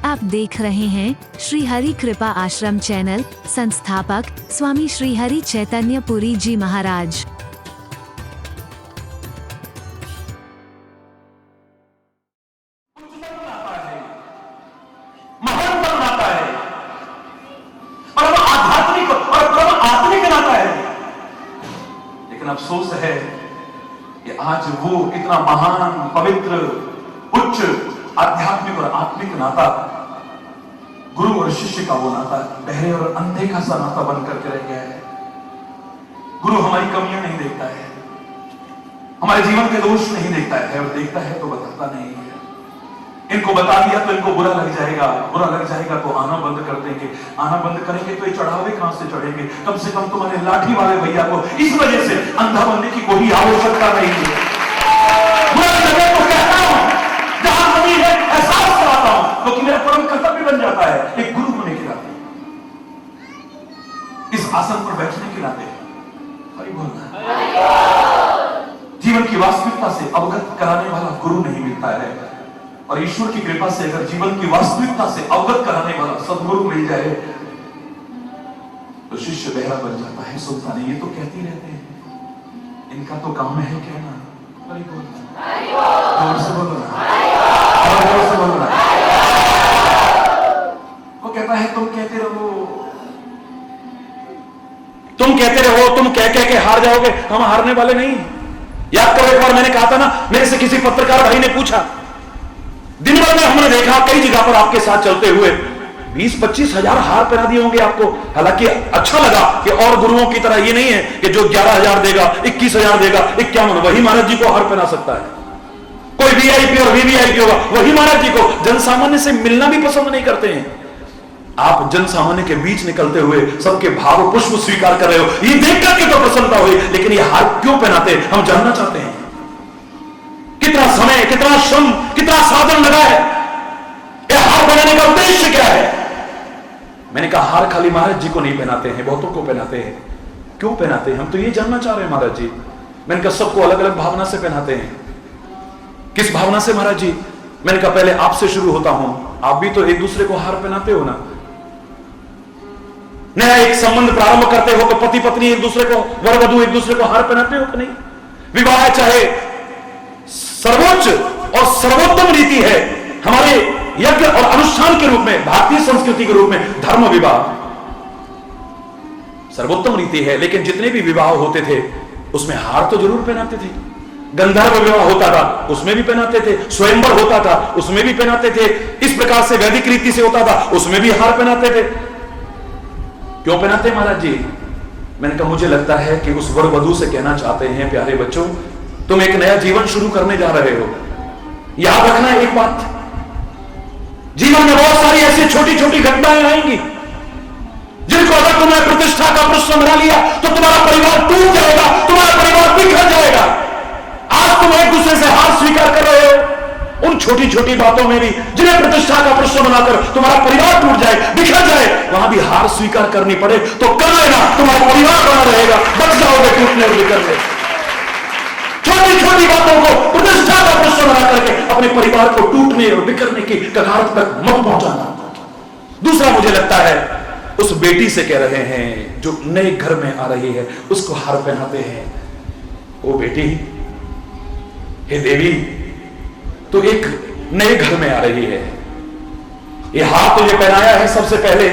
आप देख रहे हैं श्री हरि कृपा आश्रम चैनल। संस्थापक स्वामी श्री हरि चैतन्य पुरी जी महाराज। महानतम नाता है, परम आध्यात्मिक और परम आत्मिक नाता है। लेकिन अफसोस है कि आज वो इतना महान, पवित्र, उच्च आध्यात्मिक और आत्मिक नाता, गुरु और शिष्य का वो नाता बहरे और अंधे का सा नाता बन करके रह गया है। गुरु हमारी कमियां नहीं देखता है, हमारे जीवन के दोष नहीं देखता है, और देखता है तो बताता नहीं है। इनको बता दिया तो इनको बुरा लग जाएगा, बुरा लग जाएगा तो आना बंद कर देंगे, आना बंद करेंगे तो ये चढ़ावे कहां से चढ़ेंगे। कम से कम तुम्हारे लाठी वाले भैया को इस वजह से अंधा बनने की कोई आवश्यकता नहीं है। बुरा लगे तो कहता हूं, जहां कमी है एहसास कराता हूं, क्योंकि मेरा परम कर्तव्य बन जाता है एक गुरु होने के नाते, इस आसन पर बैठने के नाते। हरि बोल। जीवन की वास्तविकता से अवगत कराने वाला गुरु नहीं मिलता है, और ईश्वर की कृपा से अगर जीवन की वास्तविकता से अवगत कराने वाला सदगुरु मिल जाए तो शिष्य बहरा बन जाता है, सुनता नहीं। ये तो कहते रहते हैं, इनका तो काम है कहना। हरि बोल, जोर से बोलो ना, जोर से बोलो ना। वो कहता है तुम कहते रहो, तुम कहते रहो, तुम कह कह के हार जाओगे। हम हारने वाले नहीं। याद करो, एक बार मैंने कहा था ना, मेरे से किसी पत्रकार भाई ने पूछा, दिन भर में हमने देखा कई जगह पर आपके साथ चलते हुए 20-25 हजार हार पहना दिए होंगे आपको। हालांकि अच्छा लगा कि और गुरुओं की तरह ये नहीं है कि जो 11,000 देगा, 21,000 देगा, 51 वही महाराज जी को हार पहना सकता है। कोई वीआईपी और वीवीआईपी होगा, वही महाराज जी को जनसामान्य से मिलना भी पसंद नहीं करते हैं। आप जनसामान्य के बीच निकलते हुए सबके भाव पुष्प स्वीकार कर रहे हो, ये देख करके तो प्रसन्नता हुई, लेकिन ये हार क्यों पहनाते हम जानना चाहते हैं। कितना समय, कितना श्रम, कितना साधन लगा है, यह हार बनाने का उद्देश्य क्या है। मैंने कहा हार खाली महाराज जी को नहीं पहनाते हैं, बहुतों को पहनाते हैं। क्यों पहनाते हैं हम तो ये जानना चाह रहे हैं महाराज जी। मैंने कहा सबको अलग अलग भावना से पहनाते हैं। किस भावना से महाराज जी? मैंने कहा पहले आपसे शुरू होता हूं, आप भी तो एक दूसरे को हार पहनाते हो ना। नया एक संबंध प्रारंभ करते हो तो पति पत्नी एक दूसरे को, वर वधू एक दूसरे को हार पहनाते हो कि नहीं? विवाह चाहे सर्वोच्च और सर्वोत्तम रीति है हमारे यज्ञ और अनुष्ठान के रूप में, भारतीय संस्कृति के रूप में धर्म विवाह सर्वोत्तम रीति है। लेकिन जितने भी विवाह होते थे उसमें हार तो जरूर पहनाते थे। गंधर्व विवाह होता था उसमें भी पहनाते थे, स्वयंवर होता था उसमें भी पहनाते थे, इस प्रकार से वैदिक रीति से होता था उसमें भी हार पहनाते थे। क्यों पहनाते महाराज जी? मैंने कहा मुझे लगता है कि उस वर वधू से कहना चाहते हैं, प्यारे बच्चों तुम एक नया जीवन शुरू करने जा रहे हो। याद रखना एक बात, जीवन में बहुत सारी ऐसी छोटी छोटी घटनाएं आएंगी जिनको अगर तुमने प्रतिष्ठा का प्रश्न बना लिया तो तुम्हारा परिवार टूट जाएगा, तुम्हारा परिवार बिखर जाएगा। आज तुम एक दूसरे से हार स्वीकार कर रहे हो उन छोटी छोटी बातों में भी, जिन्हें प्रतिष्ठा का प्रश्न बनाकर तुम्हारा परिवार टूट जाए, बिखर जाए, वहां भी हार स्वीकार करनी पड़े तो कर लेना, तुम्हारा परिवार बना रहेगा, बच जाओगे टूटने और बिखरने। छोटी छोटी बातों को प्रतिष्ठा का प्रश्न बना करके अपने परिवार को टूटने और बिखरने की कगार तक मत पहुंचाना। दूसरा मुझे लगता है उस बेटी से कह रहे हैं जो नए घर में आ रही है, उसको हार पहनाते हैं। ओ बेटी, हे देवी, तो एक नए घर में आ रही है, ये हार तुझे पहनाया है। सबसे पहले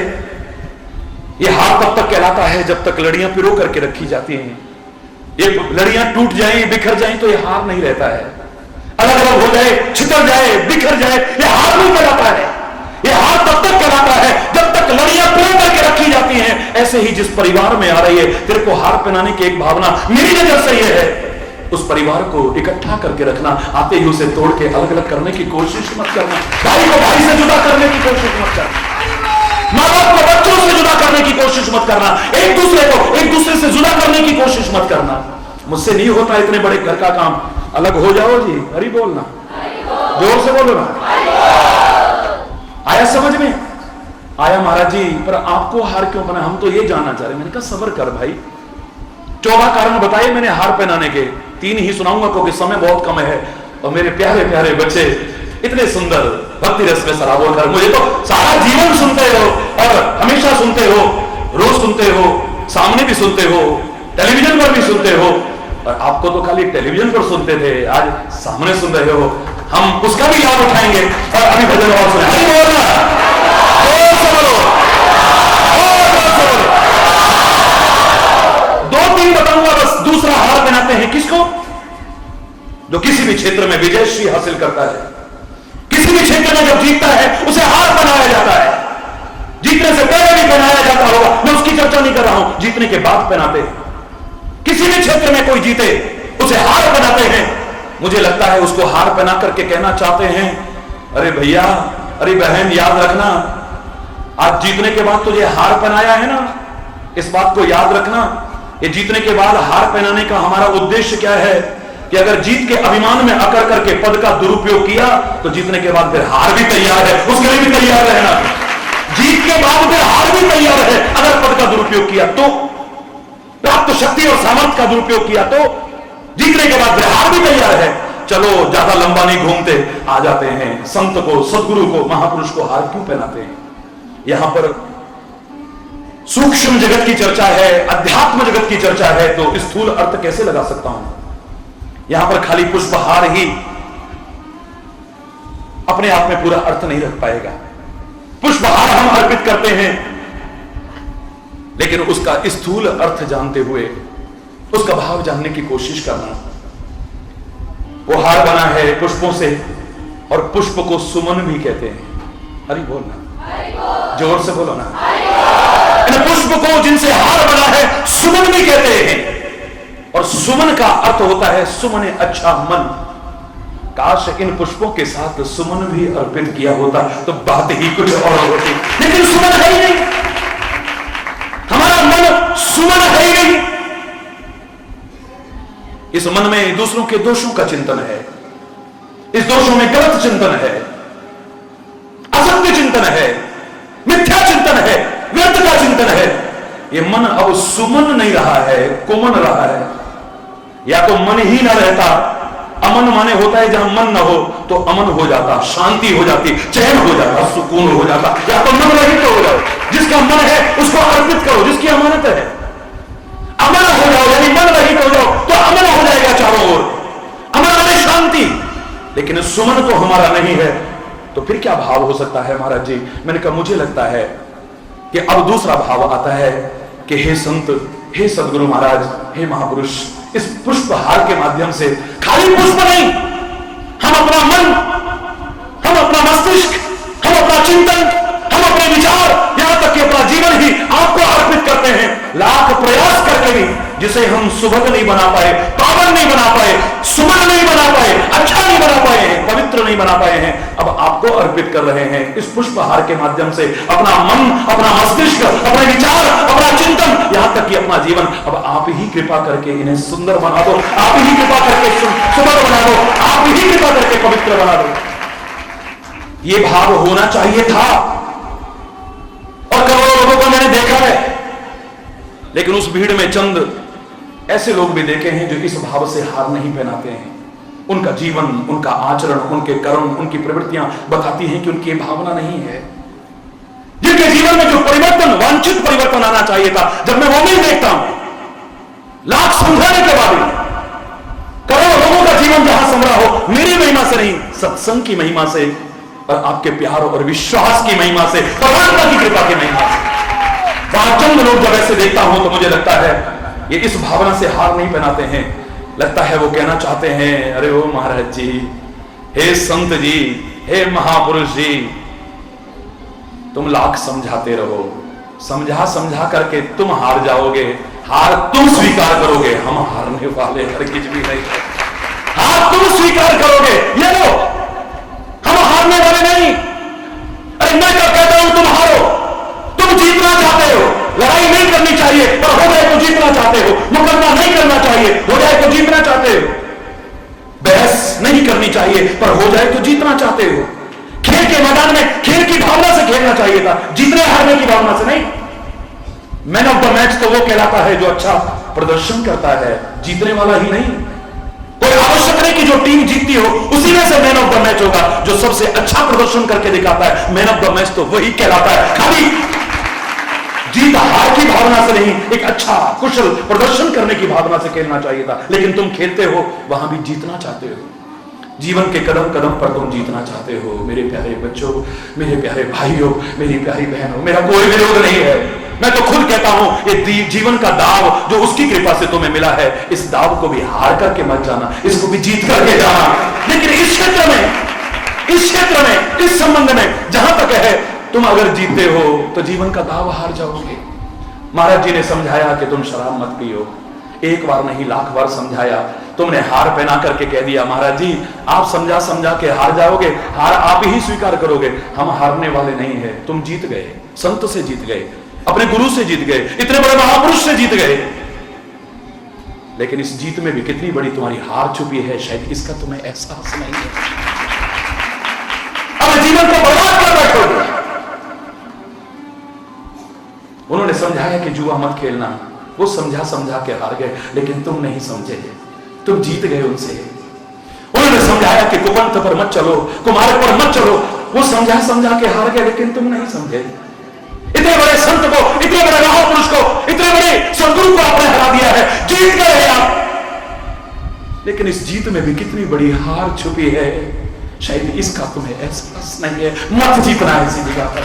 ये हार तब तक कहलाता है जब तक लड़ियां पिरो करके रखी जाती हैं। ये लड़ियां टूट जाएं, बिखर जाएं तो ये हार नहीं रहता है। अलग अलग हो जाए, छितर जाए, बिखर जाए, ये हार नहीं कहलाता है। ये हार तब तक कहलाता है जब तक लड़ियां पिरो करके रखी जाती हैं। ऐसे ही जिस परिवार में आ रही है, तेरे को हार पहनाने की एक भावना मेरी नजर से ये है, उस परिवार को इकट्ठा करके रखना, आते ही उसे तोड़ के अलग अलग करने की कोशिश मत करना। भाई को भाई से जुदा करने की कोशिश मत करना, माँ बाप को बच्चों से जुदा करने की कोशिश मत करना, एक दूसरे को एक दूसरे से जुदा करने की कोशिश मत करना। मुझसे नहीं होता इतने बड़े घर का काम, अलग हो जाओ जी। हरि बोलना, जोर से बोलो ना। आया समझ में? आया महाराज जी, पर आपको हार क्यों बना हम तो ये जानना चाह रहे। मैंने कहा सब्र कर भाई, 14 कारण बताए मैंने हार पहनाने के, 3 ही सुनाऊंगा क्योंकि समय बहुत कम है। और मेरे प्यारे प्यारे बच्चे, इतने सुंदर भक्ति रस में सराबोर कर, मुझे तो सारा जीवन सुनते हो और हमेशा सुनते हो, रोज सुनते हो, सामने भी सुनते हो, टेलीविजन पर भी सुनते हो, और आपको तो खाली टेलीविजन पर सुनते थे, आज सामने सुन रहे हो। हम उसका भी लाभ उठाएंगे और अभी भजन और सुने। हरि बोल ना, जोर से बोलो, जोर से बोलो। दो तीन बताऊंगा बस। दूसरा हार पहनाते हैं किसको? जो किसी भी क्षेत्र में विजयश्री हासिल करता है, किसी भी क्षेत्र में जब जीतता है उसे हार पहनाया जाता है। जीतने से पहले भी पहनाया जाता होगा, मैं उसकी चर्चा नहीं कर रहा हूं, जीतने के बाद पहनाते हैं। किसी भी क्षेत्र में कोई जीते उसे हार पहनाते हैं। मुझे लगता है उसको हार पहना करके कहना चाहते हैं, अरे भैया, अरे बहन, याद रखना, आज जीतने के बाद तुझे हार पहनाया है ना, इस बात को याद रखना। ये जीतने के बाद हार पहनाने का हमारा उद्देश्य क्या है कि अगर जीत के अभिमान में आकर करके पद का दुरुपयोग किया तो जीतने के बाद फिर हार भी तैयार है, उसके लिए भी तैयार रहना। जीत के बाद फिर हार भी तैयार है। अगर पद का दुरुपयोग किया तो, प्राप्त शक्ति और सामर्थ्य का दुरुपयोग किया तो जीतने के बाद फिर हार भी तैयार है। चलो ज्यादा लंबा नहीं घूमते, आ जाते हैं संत को, सदगुरु को, महापुरुष को हार क्यों पहनाते हैं। यहां पर सूक्ष्म जगत की चर्चा है, अध्यात्म जगत की चर्चा है, तो स्थूल अर्थ कैसे लगा सकता हूं। यहां पर खाली पुष्पहार ही अपने आप में पूरा अर्थ नहीं रख पाएगा। पुष्पहार हम अर्पित करते हैं, लेकिन उसका स्थूल अर्थ जानते हुए उसका भाव जानने की कोशिश करना। वो हार बना है पुष्पों से, और पुष्प को सुमन भी कहते हैं। हरि बोल ना, जोर से बोलो ना। इन पुष्प को जिनसे हार बना है सुमन भी कहते हैं, और सुमन का अर्थ होता है सुमन अच्छा मन। काश इन पुष्पों के साथ सुमन भी अर्पित किया होता तो बात ही कुछ और होती, लेकिन सुमन है ही नहीं। हमारा मन सुमन है ही नहीं। इस मन में दूसरों के दोषों का चिंतन है, इस दोषों में गलत चिंतन है, असत्य चिंतन है, मिथ्या चिंतन है, व्यर्थ का चिंतन है। यह मन अब सुमन नहीं रहा है, कुमन रहा है। या तो मन ही ना रहता, अमन माने होता है जहां मन ना हो तो अमन हो जाता, शांति हो जाती, चैन हो जाता, सुकून हो जाता। या तो मन रहित हो जाओ, जिसका मन है उसको अर्पित करो, जिसकी अमानत है। अमन हो जाओ यानी मन रहित हो जाओ तो अमन हो जाएगा चारों ओर, अमन माने शांति। लेकिन सुमन तो हमारा नहीं है, तो फिर क्या भाव हो सकता है महाराज जी। मैंने कहा मुझे लगता है कि अब दूसरा भाव आता है कि हे संत, हे सदगुरु महाराज, हे महापुरुष, इस पुष्पहार के माध्यम से खाली पुष्प नहीं, हम अपना मन, हम अपना मस्तिष्क, हम अपना चिंतन, हम अपने विचार, यहां तक कि अपना जीवन ही आपको अर्पित करते हैं। लाख प्रयास करके भी जिसे हम सुभग नहीं बना पाए, पावन नहीं बना पाए, सुमन नहीं बना पाए, अच्छा नहीं बना पाए हैं, पवित्र नहीं बना पाए हैं, अब आपको अर्पित कर रहे हैं इस पुष्पहार के माध्यम से। अपना मन, अपना मस्तिष्क, अपने विचार, अपना चिंतन, यहां तक कि अपना जीवन, अब आप ही कृपा करके इन्हें सुंदर बना दो, आप ही कृपा करके सुभग बना दो, आप ही कृपा करके पवित्र बना दो। यह भाव होना चाहिए था, और करोड़ों लोगों को मैंने देखा है, लेकिन उस भीड़ में चंद ऐसे लोग भी देखे हैं जो इस भाव से हार नहीं पहनाते हैं। उनका जीवन, उनका आचरण, उनके कर्म, उनकी प्रवृत्तियां बताती हैं कि उनकी ये भावना नहीं है। जिनके जीवन में जो परिवर्तन, वांछित परिवर्तन आना चाहिए था, जब मैं वो नहीं देखता हूं, लाख समझाने के बाद करोड़ों लोगों का जीवन जहां संभरा हो, मेरी महिमा से नहीं, सत्संग की महिमा से और आपके प्यार और विश्वास की महिमा से, परमात्मा की कृपा की महिमा से। वहां चंद लोग जब ऐसे देखता हूं तो मुझे लगता है ये इस भावना से हार नहीं पहनाते हैं। लगता है वो कहना चाहते हैं, अरे ओ महाराज जी, हे संत जी, हे महापुरुष जी, तुम लाख समझाते रहो, समझा समझा करके तुम हार जाओगे, हार तुम स्वीकार करोगे, हम हारने वाले हरगिज भी नहीं। हार तुम स्वीकार करोगे, ये लो, हम हारने वाले नहीं। अरे मैं क्या कहता हूं, तुम हारो, तुम जीतना चाहते हो, लड़ाई नहीं करनी चाहिए पर हो जाए तो जीतना चाहते हो, मुकदमा नहीं करना चाहिए, हो जाए तो जीतना चाहते हो, बहस नहीं करनी चाहिए पर हो जाए तो जीतना चाहते हो। खेल के मैदान में खेल की भावना से खेलना चाहिए था, जीतने हारने की भावना से नहीं। मैन ऑफ द मैच तो वो कहलाता है जो अच्छा प्रदर्शन करता है, जीतने वाला ही नहीं। कोई कोई आवश्यक नहीं कि जो टीम जीतती हो उसी में से मैन ऑफ द मैच होगा। जो सबसे अच्छा प्रदर्शन करके दिखाता है मैन ऑफ द मैच तो वही कहलाता है। खाली जीत हार की भावना से नहीं, एक अच्छा कुशल प्रदर्शन करने की भावना से खेलना चाहिए था। लेकिन तुम खेलते हो, वहां भी जीतना चाहते हो। जीवन के कदम कदम पर तुम जीतना चाहते हो। मेरे प्यारे बच्चों, मेरे प्यारे भाइयों, मेरी प्यारी बहनों, मेरा कोई विरोध नहीं है। मैं तो खुद कहता हूं ये जीवन का दाव जो उसकी कृपा से तुम्हें मिला है, इस दाव को भी हार करके मत जाना, इसको भी जीत करके जाना। लेकिन इस क्षेत्र में, इस संबंध में जहां तक है, तुम अगर जीतते हो तो जीवन का दाव हार जाओगे। महाराज जी ने समझाया कि तुम शराब मत पियो, एक बार नहीं लाख बार समझाया। तुमने हार पहना करके कह दिया महाराज जी आप समझा समझा के हार जाओगे, हार आप ही स्वीकार करोगे। हम हारने वाले नहीं है। तुम जीत गए, संत से जीत गए, अपने गुरु से जीत गए, इतने बड़े महापुरुष से जीत गए। लेकिन इस जीत में भी कितनी बड़ी तुम्हारी हार छुपी है, शायद इसका तुम्हें एहसास नहीं है। अब जीवन को बर्बाद कर बैठोगे। उन्होंने समझाया कि जुआ मत खेलना, वो समझा समझा के हार गए, लेकिन तुम नहीं समझे, तुम जीत गए उनसे। उन्होंने समझाया कि कुपंथ पर मत चलो, कुमार्ग पर मत चलो, वो समझा समझा के हार गए, लेकिन तुम नहीं समझे। इतने बड़े संत को, इतने बड़े महापुरुष को, इतने बड़े सदगुरु को आपने हरा दिया है, जीत गए आप। लेकिन इस जीत में भी कितनी बड़ी हार छुपी है, शायद इसका तुम्हें एहसास नहीं है। मत जीतना ऐसी जगह पर,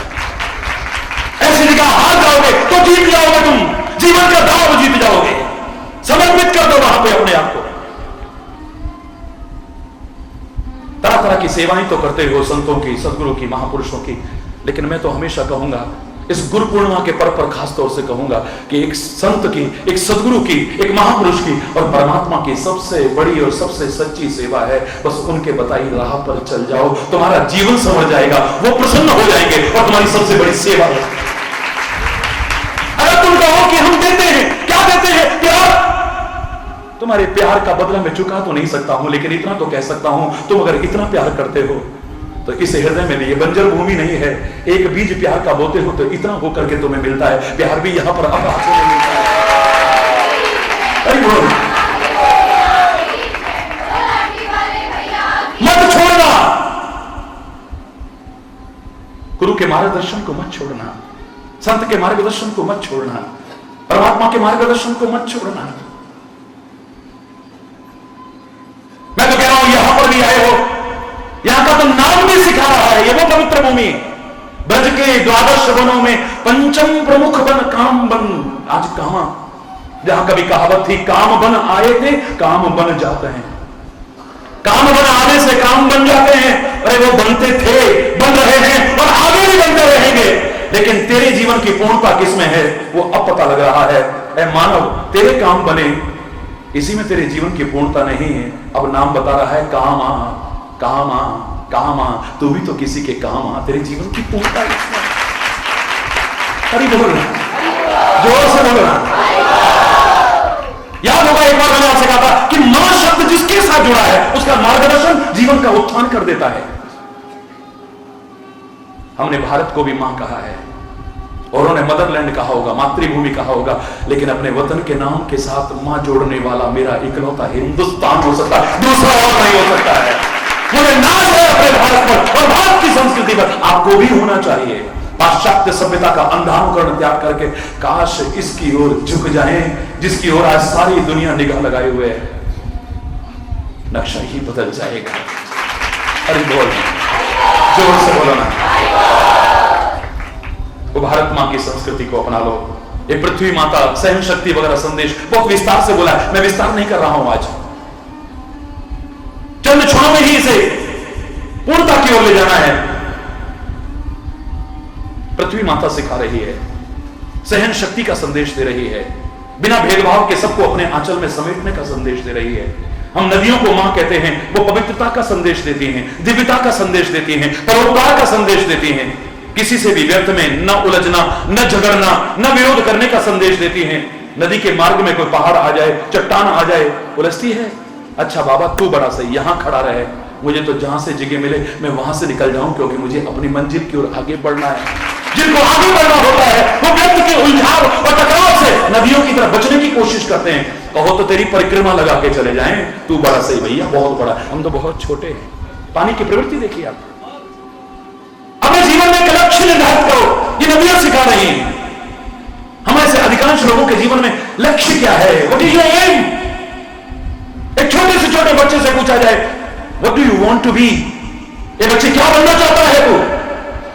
ऐसी जगह हार जाओगे तो जीत जाओगे तुम, जीवन का दाव जीत जाओगे। समर्पित कर दो वहां पे अपने आप को। तरह तरह की सेवाएं तो करते हो संतों की, सदगुरु की, महापुरुषों की, लेकिन मैं तो हमेशा कहूंगा, इस गुरु पूर्णिमा के पर्व पर खास तौर से कहूंगा कि एक संत की, एक सदगुरु की, एक महापुरुष की और परमात्मा की सबसे बड़ी और सबसे सच्ची सेवा है बस उनके बताई राह पर चल जाओ, तुम्हारा जीवन संवर जाएगा, वो प्रसन्न हो जाएंगे और तुम्हारी सबसे बड़ी सेवा है। अगर तुम कहो कि हम देते हैं, क्या देते हैं? प्यार। तुम्हारे प्यार का बदला मैं चुका तो नहीं सकता हूं, लेकिन इतना तो कह सकता हूं, तुम अगर इतना प्यार करते हो तो इस हृदय में ये बंजर भूमि नहीं है, एक बीज प्यार का बोते हो तो इतना होकर के तुम्हें मिलता है। प्यार भी यहां पर अब हाथों में मिलता है। मत छोड़ना, गुरु के मार्गदर्शन को मत छोड़ना, संत के मार्गदर्शन को मत छोड़ना, परमात्मा के मार्गदर्शन को मत छोड़ना। मैं तो कह रहा हूं यहां पर भी आए हो, यहां का तो नाम भी सिखा रहा है, ये वो पवित्र भूमि। ब्रज के द्वादश वनों में पंचम प्रमुख वन काम बन, आज कहां, जहां कभी कहावत थी काम बन आए थे काम बन जाते हैं, काम बन आने से काम बन जाते हैं। अरे वो बनते थे, बन रहे हैं और आगे भी बनते रहेंगे। लेकिन तेरे जीवन की पूर्णता किसमें है वो अब पता लग रहा है। ऐ मानव, तेरे काम बने, इसी में तेरे जीवन की पूर्णता नहीं है। अब नाम बता रहा है काम आ, काम आ, काम आ, तू भी तो किसी के काम आ, तेरे जीवन की पूर्णता इसमें। अरे बोलना, जोर से बोलना। याद होगा एक बार मैंने आपसे कहा था कि मां शब्द जिसके साथ जुड़ा है उसका मार्गदर्शन जीवन का उत्थान कर देता है। हमने भारत को भी मां कहा है और उन्होंने मदरलैंड कहा होगा, मातृभूमि कहा होगा, लेकिन अपने वतन के नाम के साथ मां जोड़ने वाला मेरा इकलौता हिंदुस्तान हो सकता है, दूसरा और नहीं हो सकता है। मुझे नाज है अपने भारत पर और भारत की संस्कृति पर, आपको भी होना चाहिए। पाश्चात्य सभ्यता का अंधानुकरण त्याग करके काश इसकी ओर झुक जाएं जिसकी ओर आज सारी दुनिया निगाह लगाए हुए है, नक्शा ही बदल जाएगा। अरे बोल, जोर से बोलो ना। वो भारत मां की संस्कृति को अपना लो। ये पृथ्वी माता, सहन शक्ति वगैरह संदेश बहुत विस्तार से बोला है, मैं विस्तार नहीं कर रहा हूं आज। चंद क्षणों में ही इसे पूर्णता की ओर ले जाना है। पृथ्वी माता सिखा रही है, सहन शक्ति का संदेश दे रही है, बिना भेदभाव के सबको अपने आंचल में समेटने का संदेश दे रही है। हम नदियों को मां कहते हैं, वो पवित्रता का संदेश देती हैं, दिव्यता का संदेश देती हैं, परोपकार का संदेश देती हैं, किसी से भी व्यर्थ में न उलझना, न झगड़ना, न विरोध करने का संदेश देती हैं। नदी के मार्ग में कोई पहाड़ आ जाए, चट्टान आ जाए, उलझती है, अच्छा बाबा तू बड़ा सही यहां खड़ा रहे, मुझे तो जहां से जगह मिले मैं वहां से निकल जाऊं, क्योंकि मुझे अपनी मंजिल की ओर आगे बढ़ना है। जिनको आगे बढ़ना होता है वो व्यक्ति के उलझाव और टकराव से नदियों की तरफ बचने की कोशिश करते हैं कहो तो तेरी परिक्रमा लगा के चले जाएं, तू बड़ा सही भैया, बहुत बड़ा, हम तो बहुत छोटे हैं। पानी की प्रवृत्ति देखिए आप। अपने जीवन में एक लक्ष्य निर्धारित करो, ये नदियां सिखा रही हैं। हमारे से अधिकांश लोगों के जीवन में लक्ष्य क्या है? What is your aim? एक छोटे से छोटे बच्चे से पूछा जाए what do you want to be, ये बच्चे क्या बनना चाहता है? वो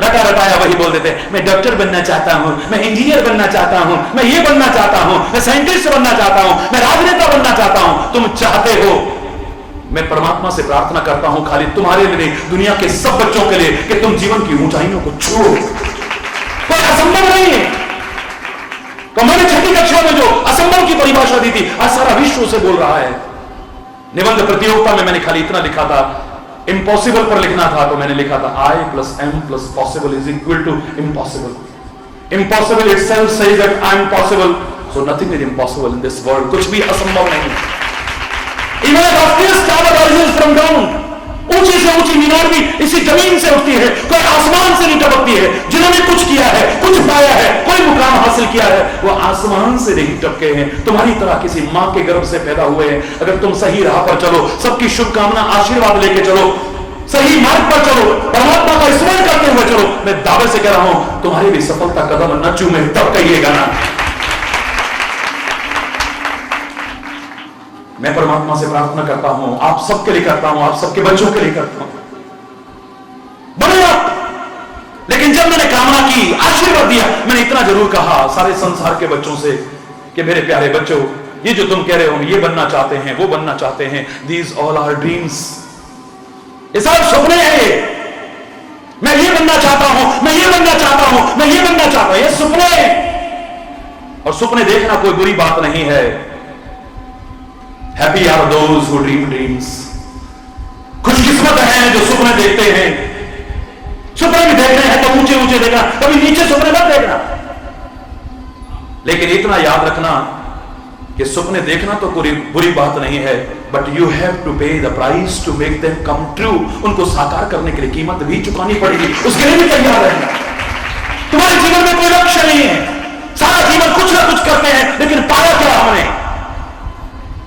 रटा रटाया वही बोल देते हैं, मैं डॉक्टर बनना चाहता हूं, मैं इंजीनियर बनना चाहता हूं, मैं ये बनना चाहता हूं, मैं साइंटिस्ट बनना चाहता हूं, मैं राजनेता बनना चाहता हूं। तुम चाहते हो, मैं परमात्मा से प्रार्थना करता हूं खाली तुम्हारे लिए, दुनिया के सब बच्चों के लिए, कि तुम जीवन की ऊंचाइयों को छुओ। कोई असंभव नहीं है। तो मैंने छठी कक्षा में जो असंभव की परिभाषा दी थी, आज सारा विश्व से बोल रहा है। निबंध प्रतियोगिता में मैंने खाली इतना लिखा था, इम्पॉसिबल पर लिखना था, तो मैंने लिखा था I + M + possible is equal to impossible. Impossible itself says that I am possible, so nothing is impossible in this world. कुछ भी असंभव नहीं। Even the loftiest tower rises from ground. ऊंची से ऊंची मीनार भी इसी जमीन से उठती है, कोई आसमान से नहीं टपकती है। जिन्होंने कुछ किया है, कुछ पाया है, कोई मुकाम हासिल किया है, वो आसमान से नहीं टपके हैं। तुम्हारी तरह किसी मां के गर्भ से पैदा हुए हैं। अगर तुम सही राह पर चलो, सबकी शुभकामना आशीर्वाद लेके चलो, सही मार्ग पर चलो, परमात्मा का स्मरण करते हुए चलो, मैं दावे से कह रहा हूं तुम्हारी भी सफलता कदम न चूमे, तब कहिएगा ना। मैं परमात्मा से प्रार्थना करता हूं, आप सबके लिए करता हूं, आप सबके बच्चों के लिए करता हूं, बड़े आप। लेकिन जब मैंने कामना की, आशीर्वाद दिया, मैंने इतना जरूर कहा सारे संसार के बच्चों से कि मेरे प्यारे बच्चों, ये जो तुम कह रहे हो, ये बनना चाहते हैं, वो बनना चाहते हैं, दीज ऑल आर ड्रीम्स, ये सब सपने हैं। मैं ये बनना चाहता हूं, मैं ये बनना चाहता हूं, मैं ये बनना चाहता हूं, ये सपने हैं। और सपने देखना कोई बुरी बात नहीं है। Happy are those who dream dreams. खुशकिस्मत हैं जो सपने देखते हैं। सपने भी देखने हैं तो ऊंचे ऊंचे देखना, कभी नीचे सपने मत देखना। लेकिन इतना याद रखना कि सपने देखना तो कोई बुरी बात नहीं है, but you have to pay the price to make them come true. उनको साकार करने के लिए कीमत भी चुकानी पड़ेगी, उसके लिए भी तैयार रहना। तुम्हारे जीवन में कोई लक्ष्य नहीं है, सारा जीवन कुछ ना कुछ करते हैं, लेकिन पाया क्या हमने?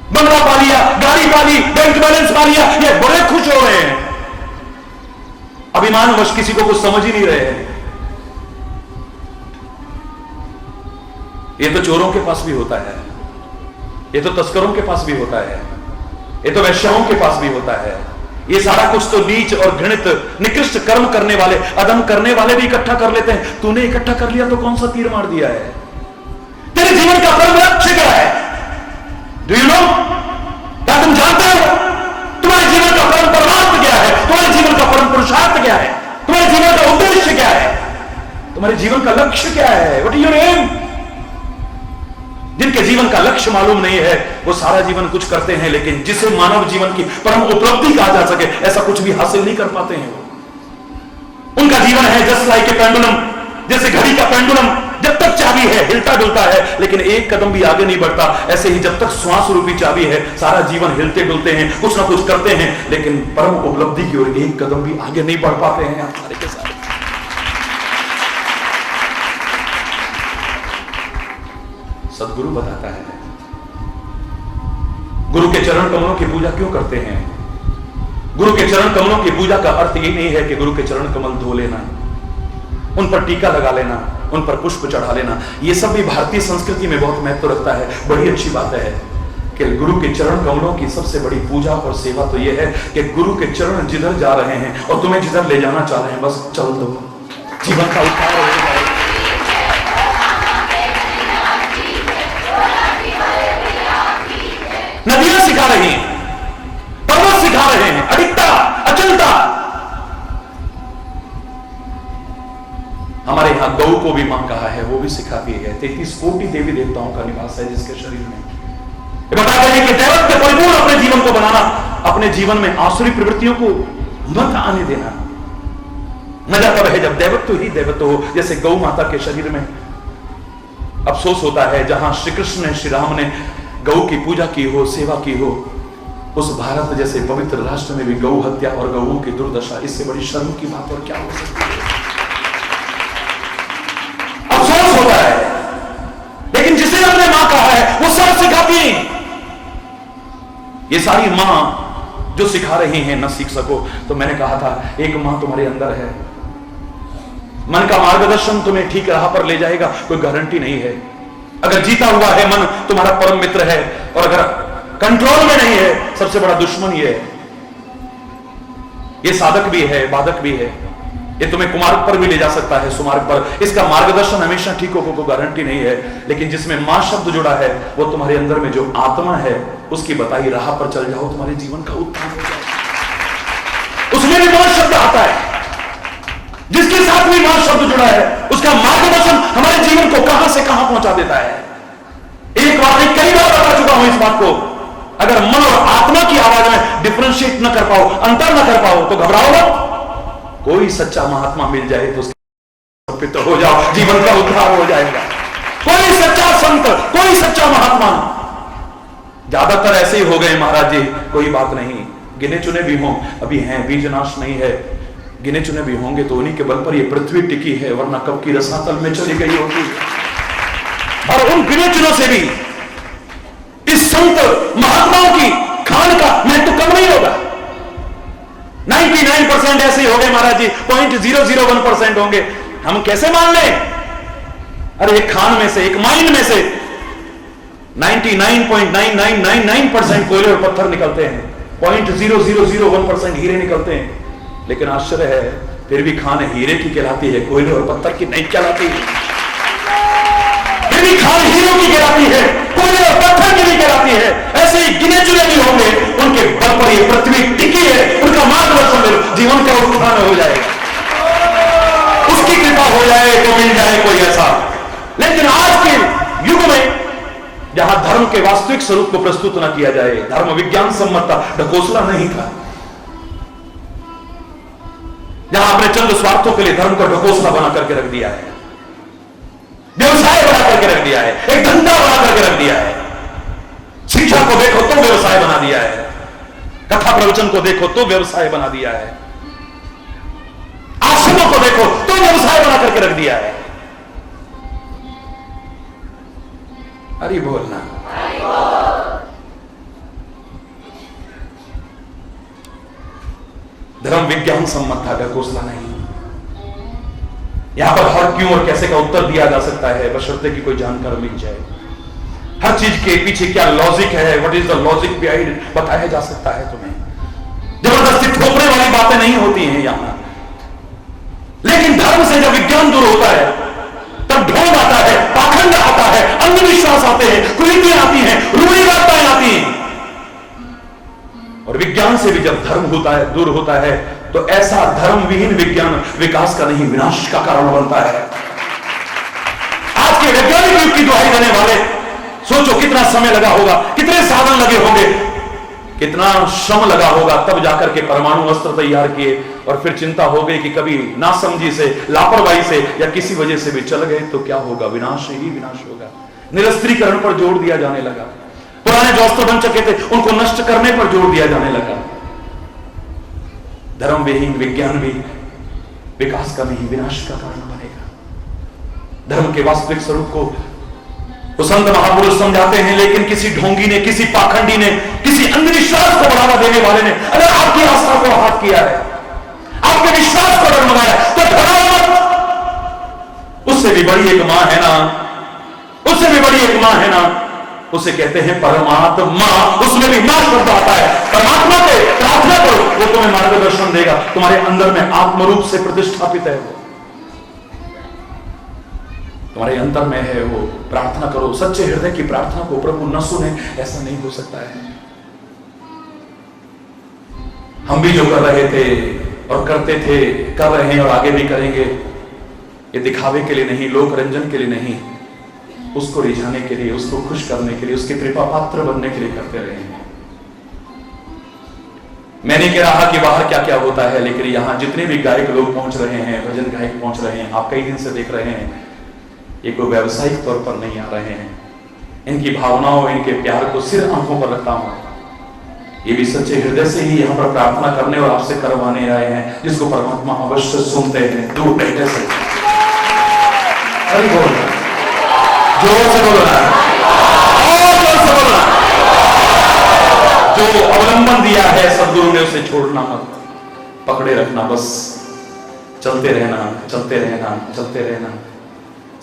बंगला पा लिया, गाड़ी पा ली, बैंक बैलेंस पा लिया, ये बड़े खुश हो रहे हैं। अभिमानवश किसी को कुछ समझ ही नहीं रहे हैं। ये तो चोरों के पास भी होता है, ये तो तस्करों के पास भी होता है, ये तो वैश्याओं के पास भी होता है। ये सारा कुछ तो नीच और घृणित निकृष्ट कर्म करने वाले, अधम करने वाले भी इकट्ठा कर लेते हैं। तूने इकट्ठा कर लिया तो कौन सा तीर मार दिया है? तेरे जीवन का परम लक्ष्य क्या है? Do you know? क्या तुम जानते हो तुम्हारे जीवन का परम परमार्थ क्या है? तुम्हारे जीवन का परम पुरुषार्थ क्या है? तुम्हारे जीवन का उद्देश्य क्या है? तुम्हारे जीवन का लक्ष्य क्या है? What is your aim? जिनके जीवन का लक्ष्य मालूम नहीं है, वो सारा जीवन कुछ करते हैं, लेकिन जिसे मानव जीवन की परम उपलब्धि कहा जा सके, ऐसा कुछ भी हासिल नहीं कर पाते हैं। उनका जीवन है जस्ट लाइक ए पेंडुलम, जैसे घड़ी का पेंडुलम, जब तक चाबी है हिलता डुलता है, लेकिन एक कदम भी आगे नहीं बढ़ता। ऐसे ही जब तक श्वास रूपी चाबी है, सारा जीवन हिलते डुलते हैं, कुछ ना कुछ करते हैं, लेकिन परम उपलब्धि की ओर एक कदम भी आगे नहीं बढ़ पाते हैं। हमारे के साथ सदगुरु बताता है, गुरु के चरण कमलों की पूजा क्यों करते हैं? गुरु के चरण कमलों की पूजा का अर्थ ये नहीं है कि गुरु के चरण कमल धो लेना, उन पर टीका लगा लेना, उन पर पुष्प चढ़ा लेना। ये सब भी भारतीय संस्कृति में बहुत महत्व रखता है। बड़ी अच्छी बात है कि गुरु के चरण कमलों की सबसे बड़ी पूजा और सेवा तो यह है कि गुरु के चरण जिधर जा रहे हैं और तुम्हें जिधर ले जाना चाह रहे हैं, बस चल दो, जीवन का उद्धार हो जाए। नदियां सिखा रही हैं, पर्वत सिखा रहे हैं, अडिगता, अचलता। हमारे यहां गौ को भी मां कहा है, वो भी सिखाती है। 33 कोटि देवी देवताओं का निवास है जिसके शरीर में। ये बताते हैं कि दैवत्व परिपूर्ण अपने जीवन को बनाना, अपने जीवन में आसुरी प्रवृत्तियों को मत आने देना। मजा तब है जब दैवत्व ही दैवत्व हो। जैसे गौ माता के शरीर में अफसोस होता है, जहां श्री कृष्ण ने, श्री राम ने गौ की पूजा की हो, सेवा की हो, उस भारत जैसे पवित्र राष्ट्र में भी गौ हत्या और गौओं की दुर्दशा, इससे बड़ी शर्म की बात और क्या हो सकती है? अफसोस होता है। लेकिन जिसे हमने मां कहा है वो सब सिखाती है। ये सारी मां जो सिखा रही हैं न सीख सको। तो मैंने कहा था एक मां तुम्हारे अंदर है, मन का मार्गदर्शन तुम्हें ठीक राह पर ले जाएगा, कोई गारंटी नहीं है। अगर जीता हुआ है मन तुम्हारा परम मित्र है, और अगर कंट्रोल में नहीं है सबसे बड़ा दुश्मन ये है। ये साधक भी है, बाधक भी है, ये तुम्हें कुमार्ग पर भी ले जा सकता है, सुमार्ग पर। इसका मार्गदर्शन हमेशा ठीक हो को गारंटी नहीं है, लेकिन जिसमें मां शब्द जुड़ा है वो तुम्हारे अंदर में जो आत्मा है उसकी बताई राह पर चल जाओ, तुम्हारे जीवन का उत्थान हो जाए। उसमें भी मां शब्द आता है, जिसके साथ भी मां शब्द जुड़ा है उसका मार्गदर्शन हमारे जीवन को कहां से कहां पहुंचा देता है। एक बार मैं कई बार बता चुका हूं इस बात को, अगर मन और आत्मा की आवाज में डिफरेंशिएट न कर पाओ, अंतर न कर पाओ तो घबराओ मत। कोई सच्चा महात्मा मिल जाए तो उसके समर्पित हो जाओ, जीवन का उद्धार हो जाएगा। कोई सच्चा संत, कोई सच्चा महात्मा, ज्यादातर ऐसे ही हो गए महाराज जी, कोई बात नहीं, गिने चुने भी हों, अभी हैं, बीज नाश नहीं है, गिने चुने भी होंगे तो उन्हीं के बल पर ये पृथ्वी टिकी है, वरना कब की रसातल में चली गई होगी। और उन गिने चुनों से भी इस संत महात्माओं की खान का महत्व कम नहीं होगा। 99% ऐसे ही हो गए महाराज जी, 0.001% होंगे। हम कैसे मान लें? अरे एक खान में से, एक माइन में से 99.9999% कोयले और पत्थर निकलते हैं, 0.0001% हीरे निकलते हैं। लेकिन आश्चर्य है फिर भी खान हीरे की कहलाती है, कोयले और पत्थर की नहीं कहलाती। फिर भी खान हीरों की कहलाती है, कोयले और पत्थर की नहीं कहलाती है। ऐसे ही गिने चुने भी होंगे, उनके बल पर ये पृथ्वी टिकी है, उनका मार्गदर्शन जीवन का उत्थान हो जाएगा, उसकी कृपा हो जाए तो मिल जाए कोई ऐसा। लेकिन आज के युग में जहां धर्म के वास्तविक स्वरूप को प्रस्तुत न किया जाए, धर्म विज्ञान सम्मत था, ढकोसला नहीं था, जहां अपने चंद स्वार्थों के लिए धर्म को ढकोसला बना करके रख दिया है, व्यवसाय बना करके रख दिया है, एक धंधा बना करके रख दिया है। शिक्षा को देखो तो व्यवसाय बना दिया है, कथा प्रवचन को देखो तो व्यवसाय बना दिया है, आश्रमों को देखो तो व्यवसाय बना करके रख दिया है। अरे बोलना, धर्म विज्ञान सम्मत था, ढकोसला नहीं। यहां पर हर क्यों और कैसे का उत्तर दिया जा सकता है, बशर्ते कि कोई जानकार मिल जाए। हर चीज के पीछे क्या लॉजिक है, what is the logic behind, बताया जा सकता है तुम्हें। जबरदस्ती थोपने वाली बातें नहीं होती हैं यहां। लेकिन धर्म से जब विज्ञान दूर होता है तब ढोंग आता है, पाखंड आता है, अंधविश्वास आते हैं, कुरीतियां आती हैं, रूढ़िवादिताएं आती हैं। और विज्ञान से भी जब धर्म होता है, दूर होता है, तो ऐसा धर्म विहीन विज्ञान विकास का नहीं विनाश का कारण बनता है। आज के वैज्ञानिक युग की दुहाई देने वाले सोचो कितना समय लगा होगा, कितने साधन लगे होंगे, कितना श्रम लगा होगा, तब जाकर के परमाणु अस्त्र तैयार किए। और फिर चिंता हो गई कि कभी नासमझी से, लापरवाही से या किसी वजह से भी चल गए तो क्या होगा, विनाश ही विनाश होगा। निरस्त्रीकरण पर जोर दिया जाने लगा, पुराने जो अस्त्र बन चुके थे उनको नष्ट करने पर जोर दिया जाने लगा। धर्म विहीन विज्ञान भी विकास का नहीं विनाश का कारण बनेगा। धर्म के वास्तविक स्वरूप को तो संत महापुरुष समझाते हैं, लेकिन किसी ढोंगी ने, किसी पाखंडी ने, किसी अंधविश्वास को बढ़ावा देने वाले ने अगर आपकी आस्था को आहत किया है, आपके विश्वास को डगमगाया, तो डराओ मत। उससे भी बड़ी एक मां है ना, उससे भी बड़ी एक मां है ना, उसे कहते हैं परमात्मा। उसमें भी मां शब्द आता है। परमात्मा से प्रार्थना करो, वो तुम्हें मार्गदर्शन देगा, तुम्हारे अंदर में आत्मरूप से प्रतिष्ठापित है, वो तुम्हारे अंतर में है। वो प्रार्थना करो, सच्चे हृदय की प्रार्थना को प्रभु न सुने, ऐसा नहीं हो सकता है। हम भी जो कर रहे थे और करते थे, कर रहे हैं और आगे भी करेंगे, ये दिखावे के लिए नहीं, लोक रंजन के लिए नहीं, उसको रिझाने के लिए, उसको खुश करने के लिए, उसके कृपा पात्र बनने के लिए करते रहे हैं। मैंने कह रहा कि बाहर क्या क्या होता है, लेकिन यहां जितने भी गायक लोग पहुंच रहे हैं, भजन गायक पहुंच रहे हैं, आप कई दिन से देख रहे हैं, ये कोई व्यावसायिक तौर पर नहीं आ रहे हैं। इनकी भावनाओं, इनके प्यार को सिर आंखों पर रखता हूं। ये भी सच्चे हृदय से ही यहाँ पर प्रार्थना करने और आपसे करवाने आए हैं, जिसको परमात्मा अवश्य सुनते हैं दूर बैठे से। अरे बोल, जोर से बोलना, और जोर से बोलना। जो अवलंबन दिया है सदगुरु ने उसे छोड़ना मत, पकड़े रखना, बस चलते रहना, चलते रहना, चलते रहना,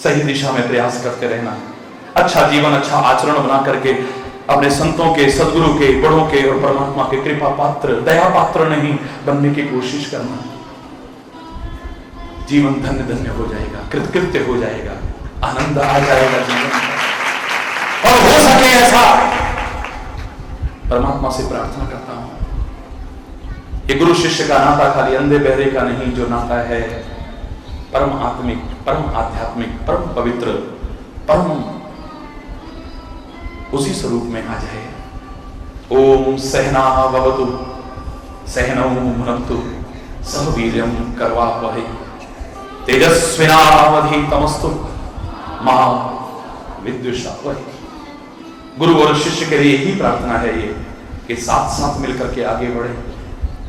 सही दिशा में प्रयास करते रहना, अच्छा जीवन, अच्छा आचरण बना करके अपने संतों के, सदगुरु के, बड़ों के और परमात्मा के कृपा पात्र, दया पात्र नहीं बनने की कोशिश करना। जीवन धन्य धन्य हो जाएगा, कृतकृत्य हो जाएगा, आनंद आ जाएगा जीवन में। और हो सके ऐसा परमात्मा से प्रार्थना करता हूं। ये गुरु शिष्य का नाता खाली अंधे बहरे का नहीं, जो नाता है परम आत्मिक, परम आध्यात्मिक, परम पवित्र, परम उसी स्वरूप में आ जाए। ओम सहना भवतु सहनौ भुनक्तु सह वीर्यं करवावहै तेजस्विनावधीतमस्तु मा विद्विषावहै। गुरु और शिष्य के लिए ही प्रार्थना है ये कि साथ साथ मिलकर के आगे बढ़े,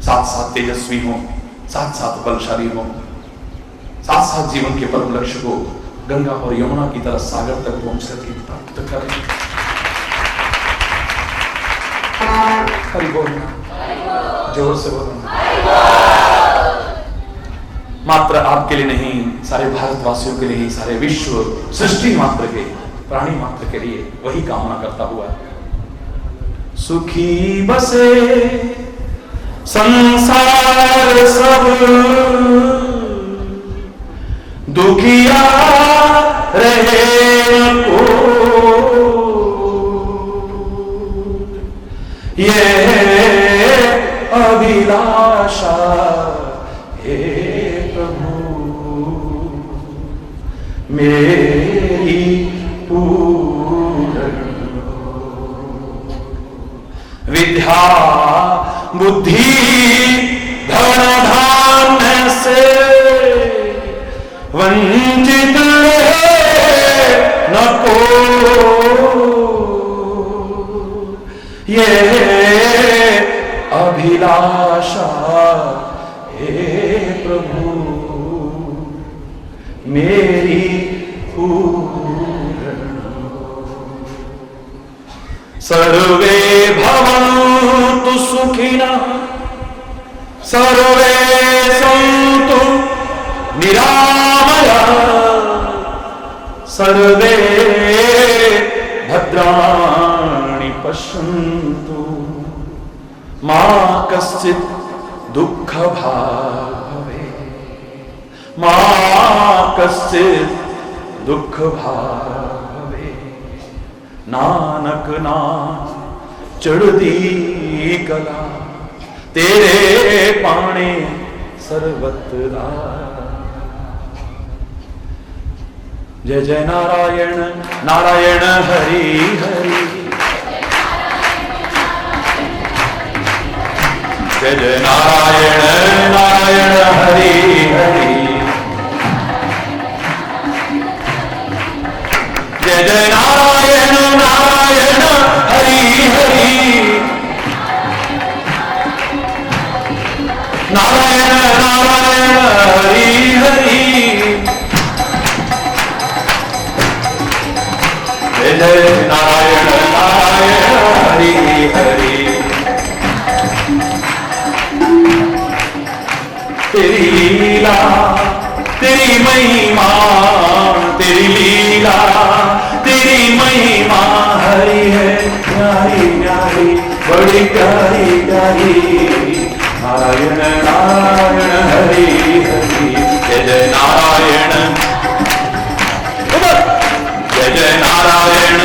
साथ साथ तेजस्वी हो, साथ साथ बलशाली हो, साथ साथ जीवन के परम लक्ष्य को गंगा और यमुना की तरह सागर तक पहुंच करके प्राप्त करें। हरि बोल, जोर से बोलना। मात्र आपके लिए नहीं, सारे भारतवासियों के लिए ही, सारे विश्व सृष्टि मात्र के, प्राणी मात्र के लिए वही कामना करता हुआ सुखी बसे संसार सब, दुखिया रहे को, ये अभिलाषा हे प्रभु मेरी पूर्ण। विद्या बुद्धि धन धान्य से वंचित न को, ये अभिलाषा हे प्रभु मेरी पूर्ण। सर्वे भवन्तु सुखिनः सर्वे सन्तु निरामयाः सर्वे भद्राणि पश्यन्तु मा कश्चित् दुःख भाग् भवेत् मा कश्चित् दुःख भाग् भवेत्। नानक नाम चढ़दी कला तेरे पाणे सर्वत्र। जय जय नारायण नारायण हरि हरि, जय जय नारायण नारायण हरि हरि, जय जय नारायण नारायण हरि हरि, नारायण नारायण हरि हरि, जय जय नारायण नारायण हरि हरि। तेरी लीला तेरी महिमा, तेरी लीला तेरी महिमा हरि है न्यारी न्यारी बड़ी प्यारी प्यारी। नारायण नारायण हरि हरि, जय जय नारायण, जय जय नारायण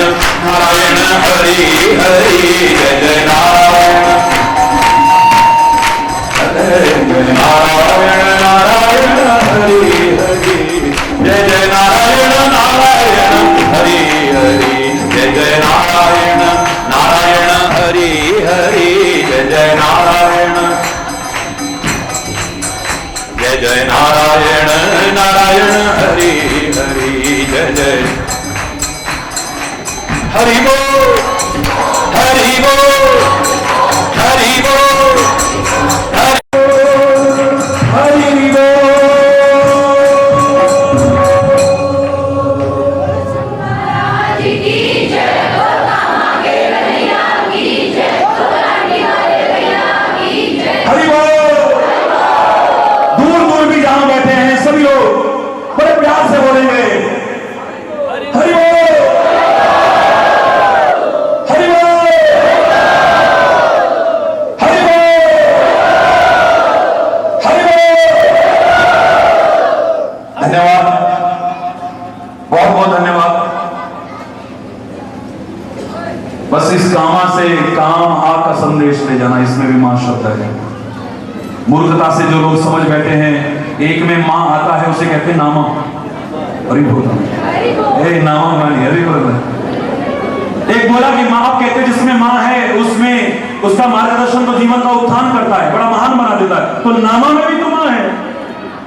नारायण हरि हरि, जय जय नारायण नारायण नारायण हरि हरि, जय जय नारायण नारायण हरि हरि, जय जय नारायण नारायण हरि हरि, जय जय नारायण, जय जय नारायण नारायण हरि हरि, जय जय हरि बोल हरि बोल हरि बोल हरि बोल हरि धन्यवाद, बहुत बहुत धन्यवाद। बस इस कामा से काम आ का संदेश ले जाना, इसमें भी मां शब्द है। मूर्खता से जो लोग समझ बैठे हैं, एक में मां आता है उसे कहते हैं नामा। अरे बोला नामा मानी, अरे बोला। एक बोला कि मां, आप कहते हैं जिसमें मां है उसमें उसका मार्गदर्शन तो जीवन का उत्थान करता है, बड़ा महान बना देता है, तो नामा में भी तो मां है।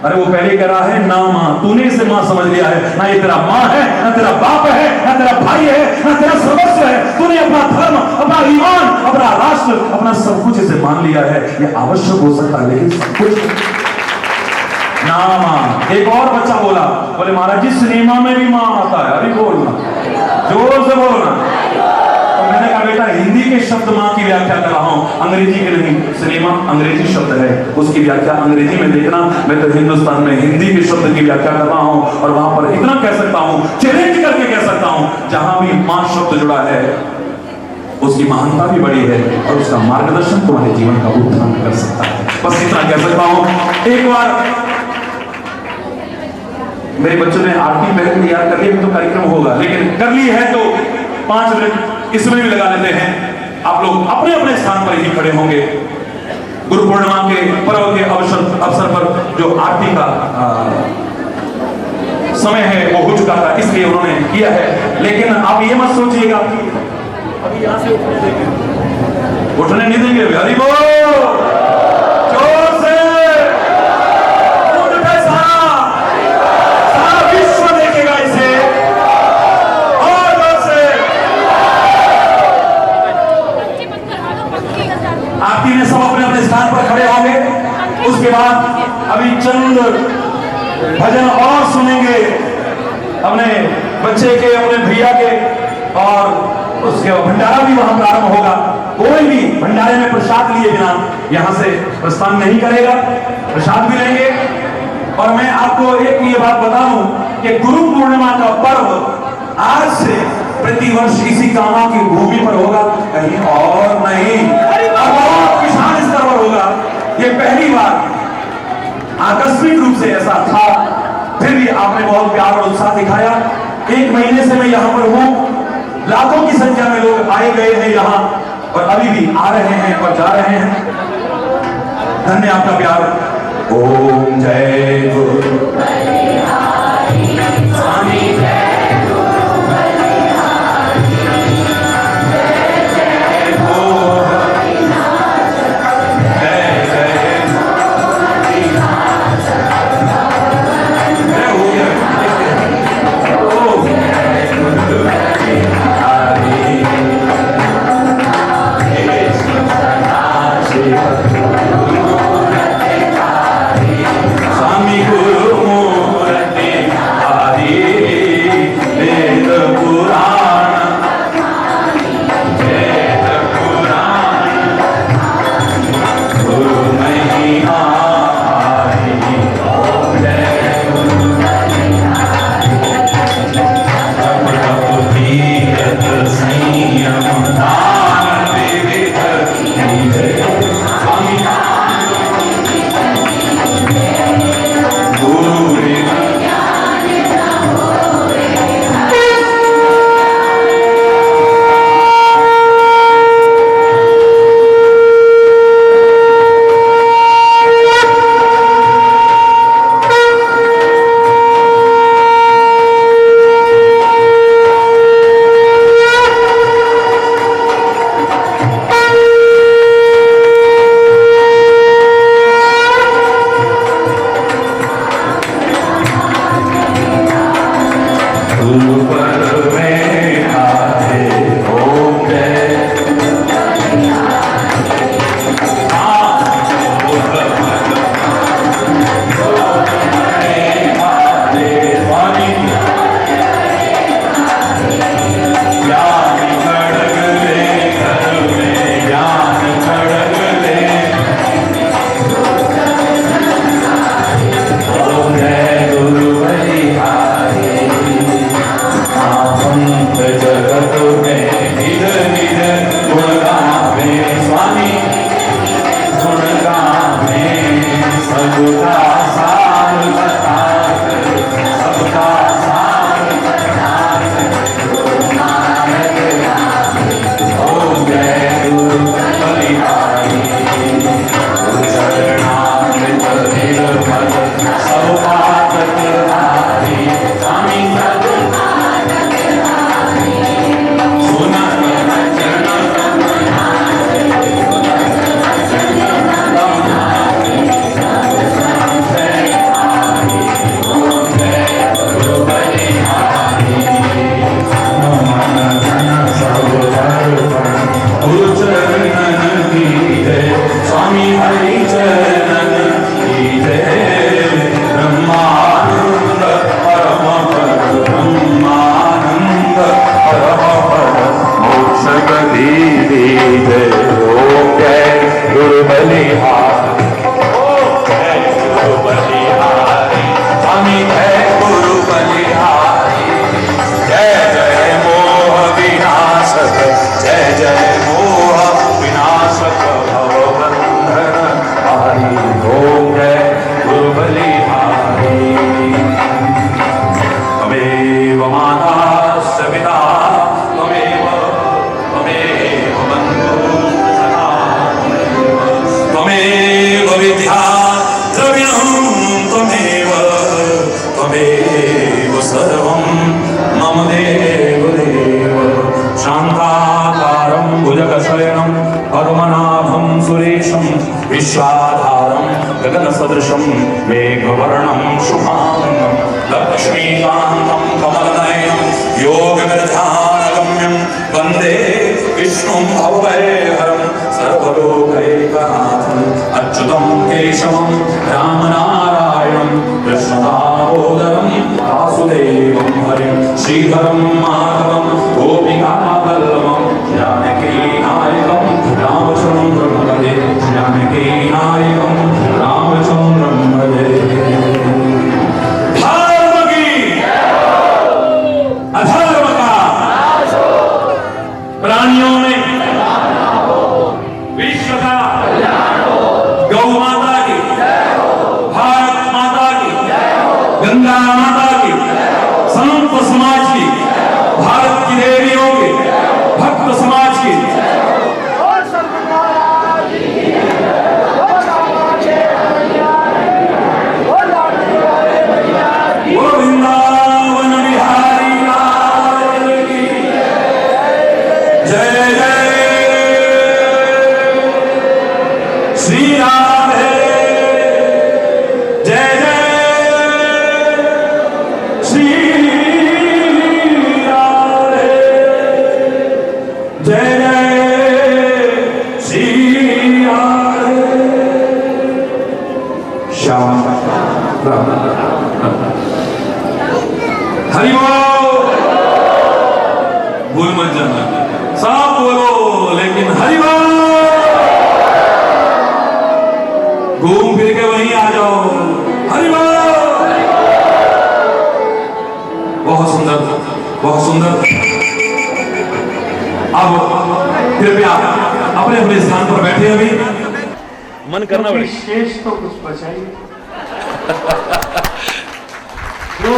अरे वो पहले कह रहा है ना मां, तूने इसे मां समझ लिया है, ना ये तेरा मां है, ना तेरा बाप है, ना तेरा भाई है, ना तेरा सर्वस्व है। तूने अपना धर्म, अपना ईमान, अपना राष्ट्र, अपना सब कुछ इसे मान लिया है। ये आवश्यक हो सकता है, लेकिन सब कुछ ना मां। एक और बच्चा बोला, बोले महाराज जी सिनेमा में भी मां आता है। अरे बोलना, जोर से बोलना। तो मैंने कहा बेटा हिंदी के शब्द मां की व्याख्या कर रहा हूं, अंग्रेजी के नहीं। सिनेमा अंग्रेजी शब्द है, उसकी व्याख्या अंग्रेजी में देखना। मैं तो हिंदुस्तान में हिंदी के शब्द की व्याख्या कर रहा हूं, और वहां पर इतना कह सकता हूं, चैलेंज करके कह सकता हूं, जहां भी मां शब्द जुड़ा है उसकी महानता भी बड़ी है, और उसका मार्गदर्शन तुम्हारे जीवन का उत्थान कर सकता है। बस इतना कह सकता हूं। एक बार मेरे बच्चों ने आरती पहले तैयार कर ली, तो कार्यक्रम होगा, लेकिन कर ली है तो 5 मिनट इसमें भी लगा लेते हैं। आप लोग अपने अपने स्थान पर ही खड़े होंगे। गुरु पूर्णिमा के पर्व के अवसर पर जो आरती का समय है वो हो चुका था, इसलिए उन्होंने किया है। लेकिन आप ये मत सोचिएगा अभी यहां से उठने नहीं देंगे। हरि बोल, जोर से आरती में सब अपने अपने स्थान पर खड़े होंगे। उसके बाद अभी चंद भजन और सुनेंगे अपने बच्चे के, अपने भैया के, और उसके भंडारा भी वहां प्रारंभ होगा। कोई भी भंडारे में प्रसाद लिए बिना यहां से प्रस्थान नहीं करेगा, प्रसाद भी लेंगे। और मैं आपको एक ये बात बता दूं कि गुरु पूर्णिमा का पर्व आज से प्रतिवर्ष इसी कामा की भूमि पर होगा, कहीं और नहीं। बहुत विशाल स्तर पर होगा। ये पहली बार आकस्मिक रूप से ऐसा था, फिर भी आपने बहुत प्यार और उत्साह दिखाया। 1 महीने से मैं यहाँ पर हूँ, लाखों की संख्या में लोग आए गए हैं यहाँ, और अभी भी आ रहे हैं और जा रहे हैं। धन्य आपका प्यार। ओम जय गुरु स्वामी जय त्वमेव सर्वं मम देवदेव शान्ताकारं भुजगशयनं पद्मनाभं सुरेशं विश्वाधारं गगनसदृशं मेघवर्णं शुभांगं लक्ष्मीकान्तं कमलनयनं योगनिर्धानगम्यं वन्दे विष्णुं भवभयहरं सर्वलोकैकनाथं अच्युतं केशवं रामनारायणं कृष्णदामोदरं वासुदेवं हरिं श्रीधरं माधवं गोपिकावल्लभं जानकीनायकं रामचन्द्रं भजे जानकीनायकं रामचन्द्रं भजे। धर्म की अधर्म का प्राणियों में विश्व का गौ माता की भारत माता की गंगा माता की संत समाज की भारत की देवियों की भक्त समाज की वृंदावन बिहारी लाल की जय जय श्री राधे जय जय श्री राधे जय जय श्री राधे। श्याम राम हरि बोल मत जाना सब बोलो लेकिन हरि बोल घूम फिर के वहीं आ जाओ हरि बोल। बहुत सुंदर बहुत सुंदर। अब कृपया अपने अपने स्थान पर बैठे अभी मन करना क्योंकि पड़ेगा। शेष तो कुछ बचाइए जो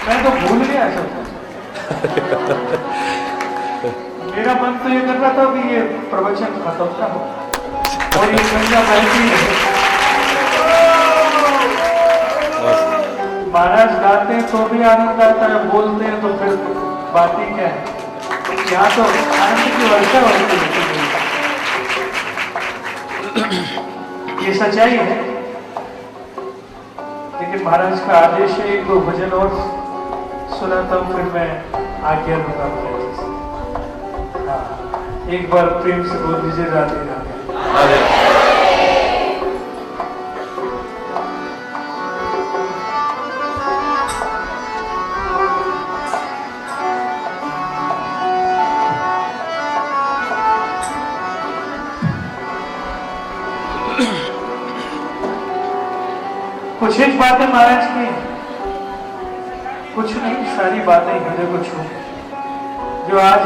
मैं तो भूल गया सब कुछ। मेरा मन तो ये कर रहा था कि ये प्रवचन खत्म ना हो और ये गंगा बहती है। महाराज गाते हैं तो भी आनंद आता है, बोलते हैं तो फिर बात ही क्या है। यहाँ तो आनंद की वर्षा होती है। ये सच्चाई है। लेकिन महाराज का आदेश है एक दो भजन और सुनाता हूँ फिर मैं आज्ञा दूंगा। हाँ, एक बार प्रेम से बोल दीजिए राधे राधे। कुछ एक बातें महाराज की, कुछ नहीं सारी बातें हृदय को छू जो आज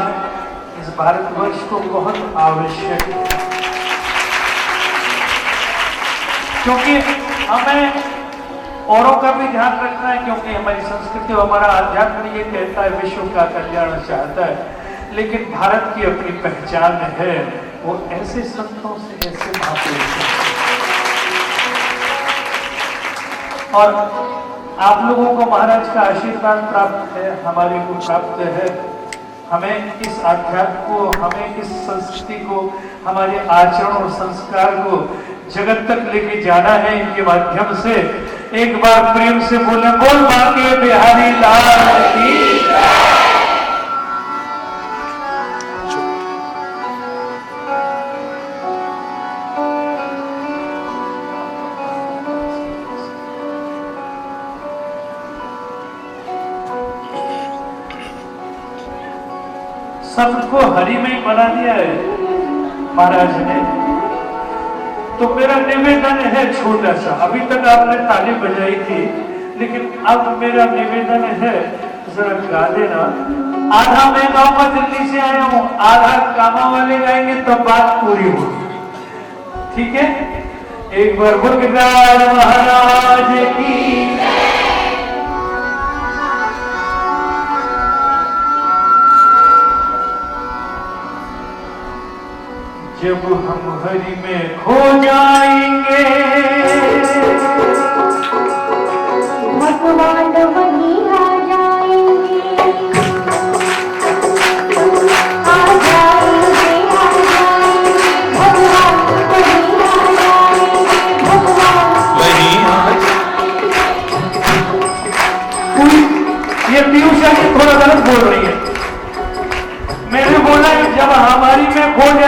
इस भारतवर्ष को बहुत आवश्यक है। क्योंकि हमें औरों का भी ध्यान रखना है, क्योंकि हमारी संस्कृति और हमारा अध्यात्म ये कहता है विश्व का कल्याण चाहता है, लेकिन भारत की अपनी पहचान है। वो ऐसे संतों से ऐसे महापुरुषों से। और आप लोगों को महाराज का आशीर्वाद प्राप्त है, हमारे को प्राप्त है। हमें इस आध्यात्म को, हमें इस संस्कृति को, हमारे आचरण और संस्कार को जगत तक लेके जाना है इनके माध्यम से। एक बार प्रेम से बोले बोल बांके बिहारी लाल की। सबको हरि में ही बना दिया है महाराज ने। तो मेरा निवेदन है छोटा सा, अभी तक आपने ताली बजाई थी, लेकिन अब मेरा निवेदन है जरा गा देना। आधा मैं गाऊंगा, दिल्ली से आया हूं, आधा कामा वाले गाएंगे तब बात पूरी होगी। ठीक है, एक बार बुर्गदार महाराज की। जब हम हरि में खो जाएंगे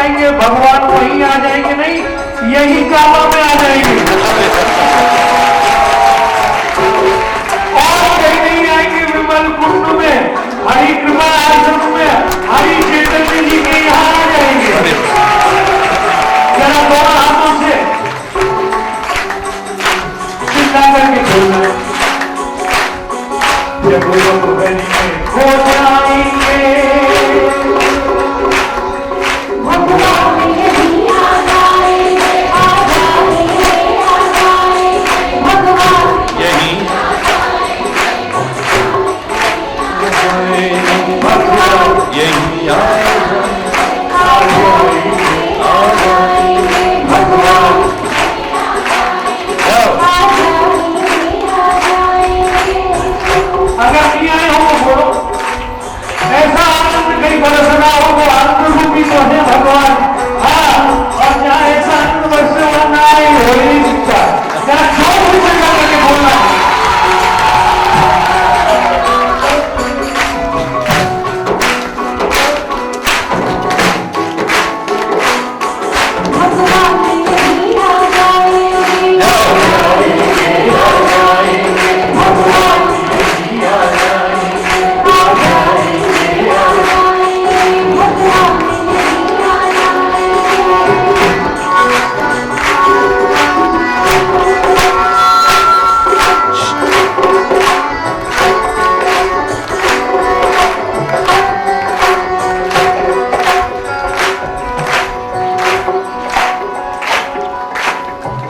पाएंगे भगवान वहीं आ जाएंगे, नहीं यही कामा में आ जाएंगे और कहीं नहीं आएंगे। विमल कुंड में, हरि कृपा आश्रम में, हरि चैतन्य जी के यहाँ आ जाएंगे। जरा दोनों हाथों से चिल्ला करके बोलना, जब लोग में खो जाएंगे भगवान यही आ जाएंगे, आ जाएंगे, आ जाएंगे भगवान यही यही अगर नहीं आए हो तो बोलो, ऐसा आनंद कहीं बरस रहा हो वो आनंद रूपी तो है भगवान। हाँ, और जहाँ ऐसा आनंद बरसे वहां ना आए हो ही नहीं सकता। जहाँ जो कुछ करके बोलना भगवान यही आ जाएंगे, भगवान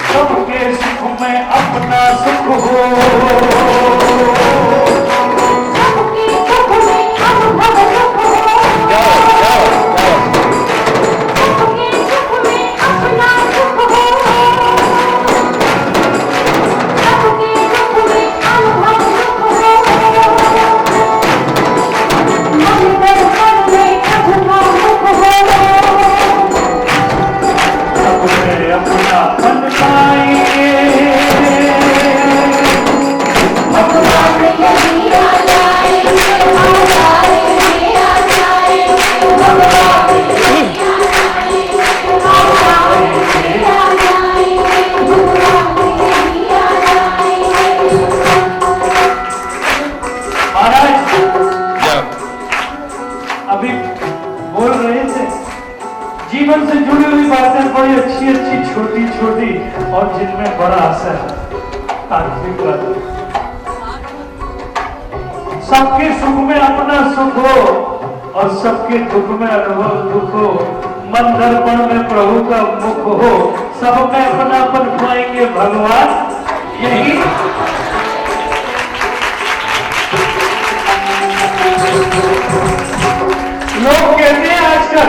सबके सुख में अपना सुख हो, सबके सुख में अनुभव सुख हो, सबके सुख में अपना सुख हो, सबके सुख में अनुभव सुख हो, मन दर्पण में अपना सुख हो, सबके अपना मन पाएंगे। भगवान यही आ जाएंगे, आ जाएंगे, आ जाएंगे भगवान यही आ जाएंगे, आ जाएंगे, आ जाएंगे भगवान यही आ जाएंगे। महाराज अभी बोल रहे थे जीवन से जुड़ी हुई बातें बड़ी अच्छी अच्छी छोटी छोटी और जिनमें बड़ा असर है तात्विक बात। सबके सुख में अपना सुख हो और सबके दुख में अनुभव दुख हो, मन दर्पण में प्रभु का मुख हो, सब में अपनापन पाएंगे भगवान यही। लोग कहते हैं आजकल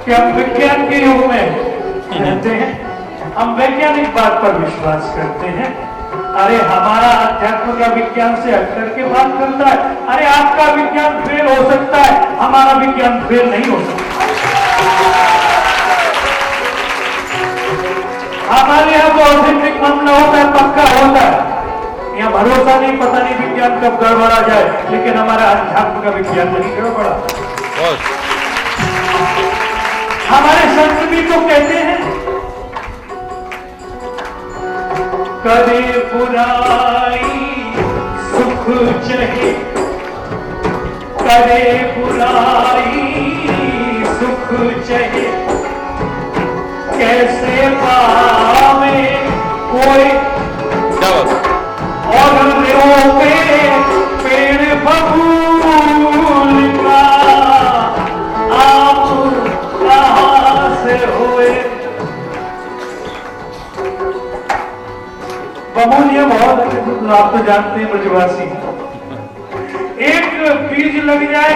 कि हम विज्ञान के युग में रहते हैं, हम वैज्ञानिक बात पर विश्वास करते हैं। अरे हमारा अध्यात्म का विज्ञान से हट करके बात करता है। अरे आपका विज्ञान फेल हो सकता है, हमारा विज्ञान फेल नहीं हो सकता। हमारे यहाँ तो औद्योगिक मामला होता है, पक्का होता है। यहाँ भरोसा नहीं, पता नहीं विज्ञान कब गड़बड़ा जाए, लेकिन हमारा अध्यात्म का विज्ञान नहीं गड़बड़ा। हमारे संत भी तो कहते हैं करे बुराई सुख चहे, करे बुराई सुख चहे, कैसे पावे कोई और रोके पेड़ बबूल का, आप कहाँ से होए। बबूल ये बहुत आप तो जानते हैं ब्रजवासी, एक बीज लग जाए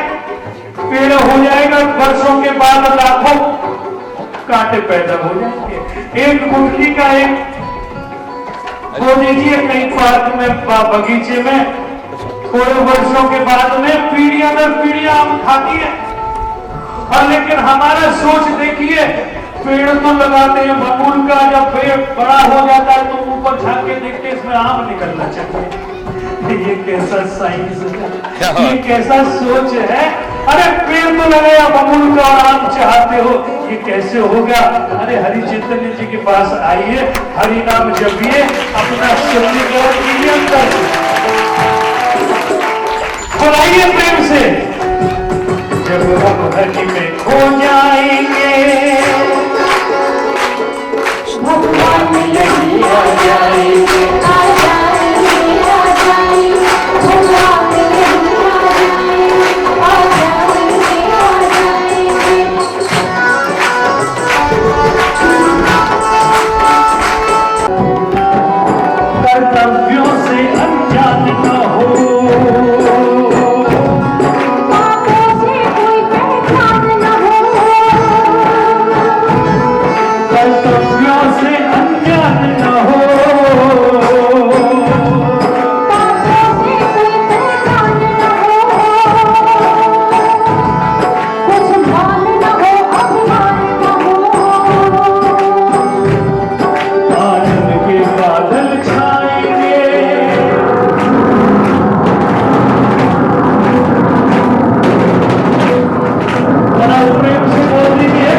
पेड़ हो जाएगा, वर्षों के बाद लाखों कांटे पैदा हो जाएंगे। एक गुठली का एक बो दीजिए कहीं पार्क में बगीचे में, थोड़े वर्षों के बाद में पीढ़ियां दर पीढ़ियां आम खाती है। और लेकिन हमारा सोच देखिए, पेड़ तो लगाते हैं बबूल का, जब पेड़ बड़ा हो जाता है तो ऊपर झांक के देखते इसमें आम निकलना चाहिए। ये कैसा साइंस है, ये कैसा सोच है। अरे पेड़ तो लगाया बबूल का और आम चाहते हो, ये कैसे होगा। अरे हरि चैतन्य जी के पास आइए, हरि नाम जपिए, अपना शुद्धिकरण कीजिए अंदर से, बुलाइए प्रेम से। जब हम हरि में खो जाएंगे भगवान यही आ जाएंगे, आ जाएंगे, आ जाएंगे, भगवान यही आ जाएंगे, आ जाएंगे, कर्तव्यों से अनजान न हो, बातों से कोई पहचान न हो, कर्तव्यों से अनजान न हो, बातों से कोई पहचान न हो, कुछ मान न हो, अभिमान न हो, आनंद के बादल छाएंगे। जरा प्रेम से बोल दीजिए,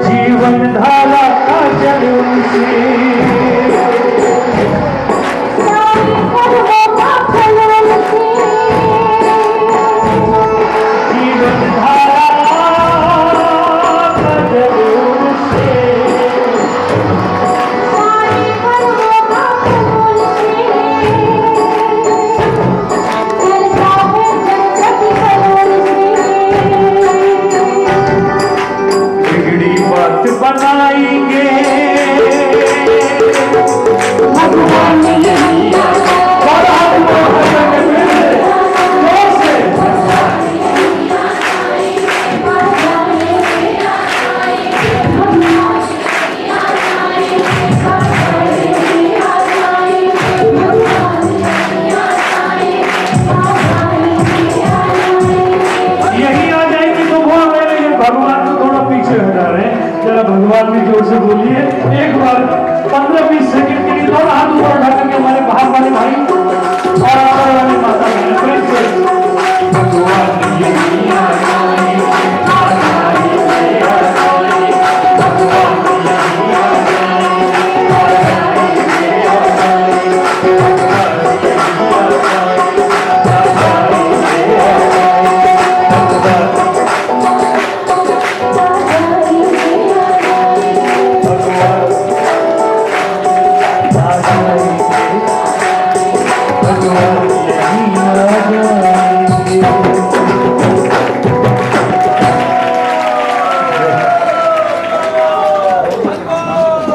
जीवन धारा का जल उनसे, सारी कर्मों का फल उनसे, जीवन धारा का जल उनसे, सारी कर्मों का फल उनसे, चलता है जगत करोड़ से, बिगड़ी बात बनाएंगे। भगवान यही आ और हम तो हसन में जोर से यही आ जाएगी तो वो मेरे भगवान को थोड़ा पीछे हटा रहे हैं। जरा भगवान भी जोर से बोलिए एक बार 15-20 सेकंड के लिए थोड़ा हाथ ऊपर उठा करके हमारे बाहर वाले भाई और अंदर वाले माता बहन प्रेम से भगवान यही आ जाएंगे, आ जाएंगे, आ जाएंगे, भगवान यही आ जाएंगे, आ जाएंगे, आ जाएंगे, भगवान यही आ जाएंगे, आ जाएंगे, आ जाएंगे,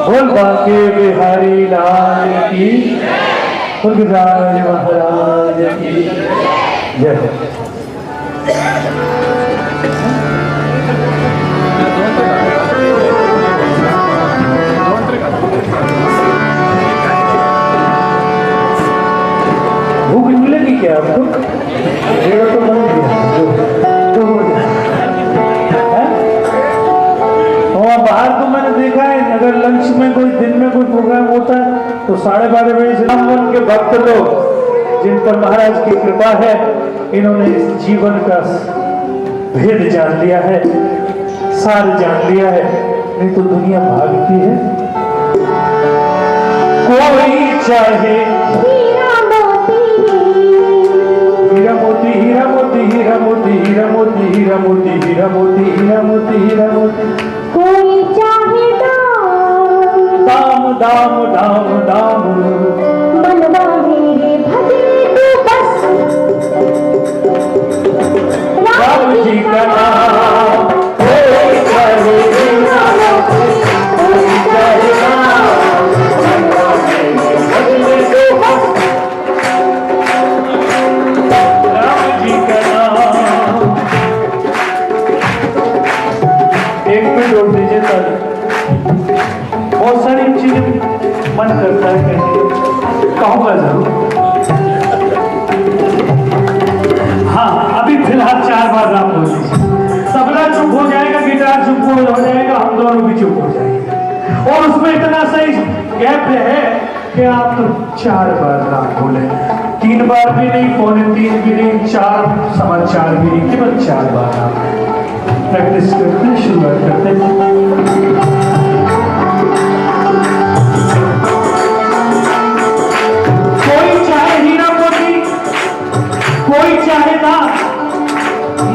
बोल बांके बिहारी लाल की, खुर्गराज महाराज की जय हो। भूख मिलेगी क्या आपको? डेढ़ तो बन गया, दो हो जाए। वहाँ बाहर तो मैंने देखा है, अगर लंच में कोई दिन में कोई प्रोग्राम होता है तो 12:30 बजे से रामवन के भक्त लोग जिन पर महाराज की कृपा है, इन्होंने इस जीवन का भेद जान लिया है, सार जान लिया है। नहीं तो दुनिया भागती है कोई चाहे हीरा मोती हीरा मोती हीरा मोती हीरा मोती हीरा मोती हीरा मोती हीरा मोती हीरा मोती हीरा मोती कोई चाहे दाम दाम दाम दाम मनवा मेरे भजने तू बस राम जी का नाम कोई चाहे हीरा मोती कोई चाहे दाम मनवा मेरे भजने तू बस राम जी का नाम। एक मिनट रोक दीजिए ताली। बहुत सारी चीजें मन करता है कहने को, कहूंगा जरूर। हाँ, अभी फिलहाल 4 बार राम बोल दीजिए। तबला चुप हो जाएगा, गिटार चुप हो जाएगा, हम दोनों भी चुप हो जाएंगे। और उसमें इतना सही गैप है कि आप 4 बार राम बोले, 3 बार भी नहीं, 3:45 भी नहीं, 4 सवा 4 भी नहीं, केवल 4 बार राम। प्रैक्टिस करते हैं, शुरुआत करते हैं। कोई चाहे हीरा मोती कोई चाहे दाम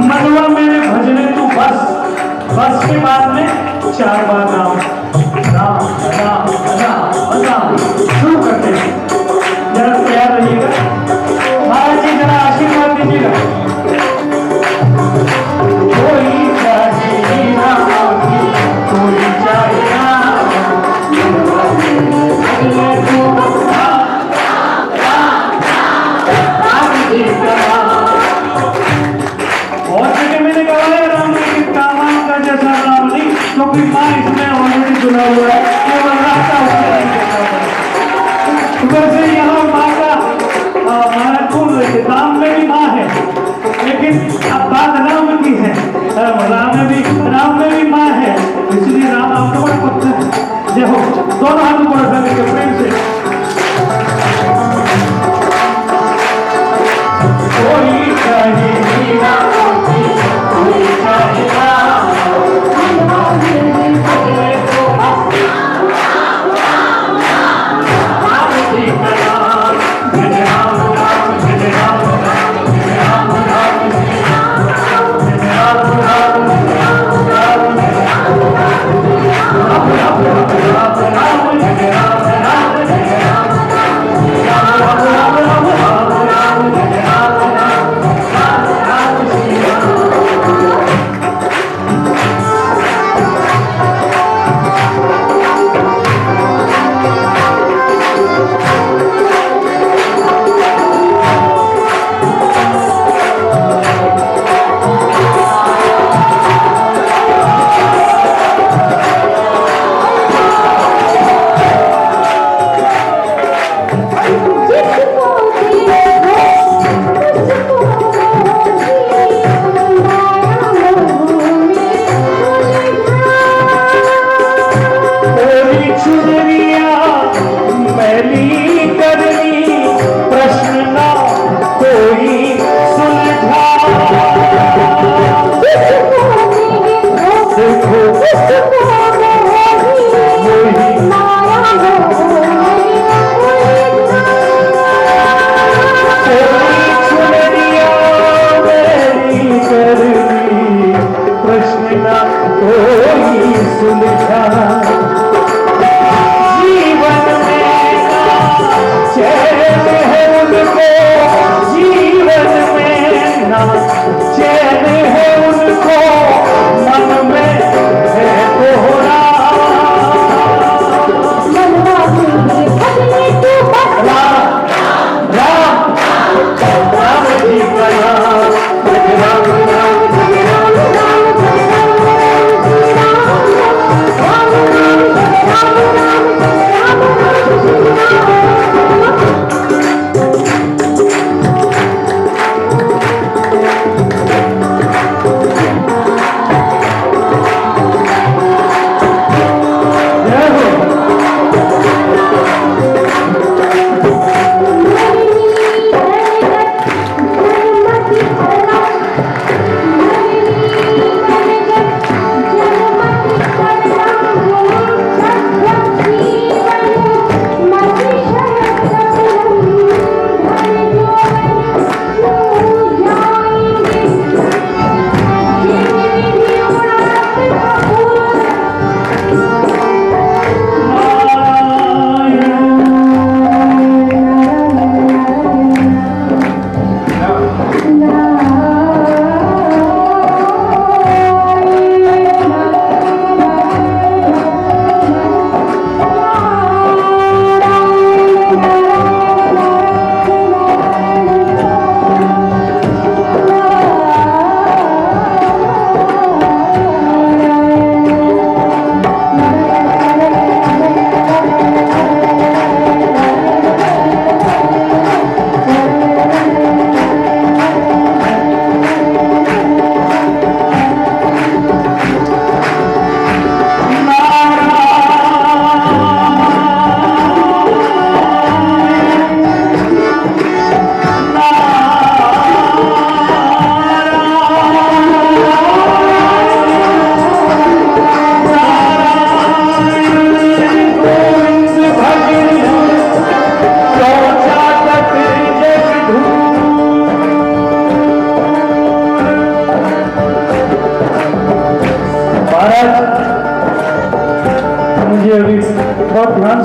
मनवा मेरे भजने तू बस। बस के बाद में 4 बार राम राम राम राम राम। शुरू करते हैं, जरा तैयार रहिएगा। महाराज जी जरा आशीर्वाद दीजिएगा। कोई चाहे हीरा मोती कोई चाहे दाम मनवा मेरे भजने तू बस। बहुत जगह मैंने कहा है राम लेकिन कामान का जैसा राम नहीं, क्योंकि माँ इसमें ऑलरेडी जुड़ा हुआ है, केवल रास्ता उससे नहीं देखा है। वैसे यहाँ माँ का महाराज बोल रहे थे, राम में भी माँ है, लेकिन अब बात राम की है। राम में भी माँ है, इसलिए राम आपको बड़ा पसंद है। देखो दोनों हाथों को रखा करके प्रेम से। कोई चाहे हीरा मोती कोई चाहे दाम मनवा मेरे भजने तू बस। राम जी का नाम जय राम राम जय राम राम जय राम राम जय राम राम राम जय राम राम जय राम राम राम राम जय राम राम जय राम चैन है उनको मन में है तो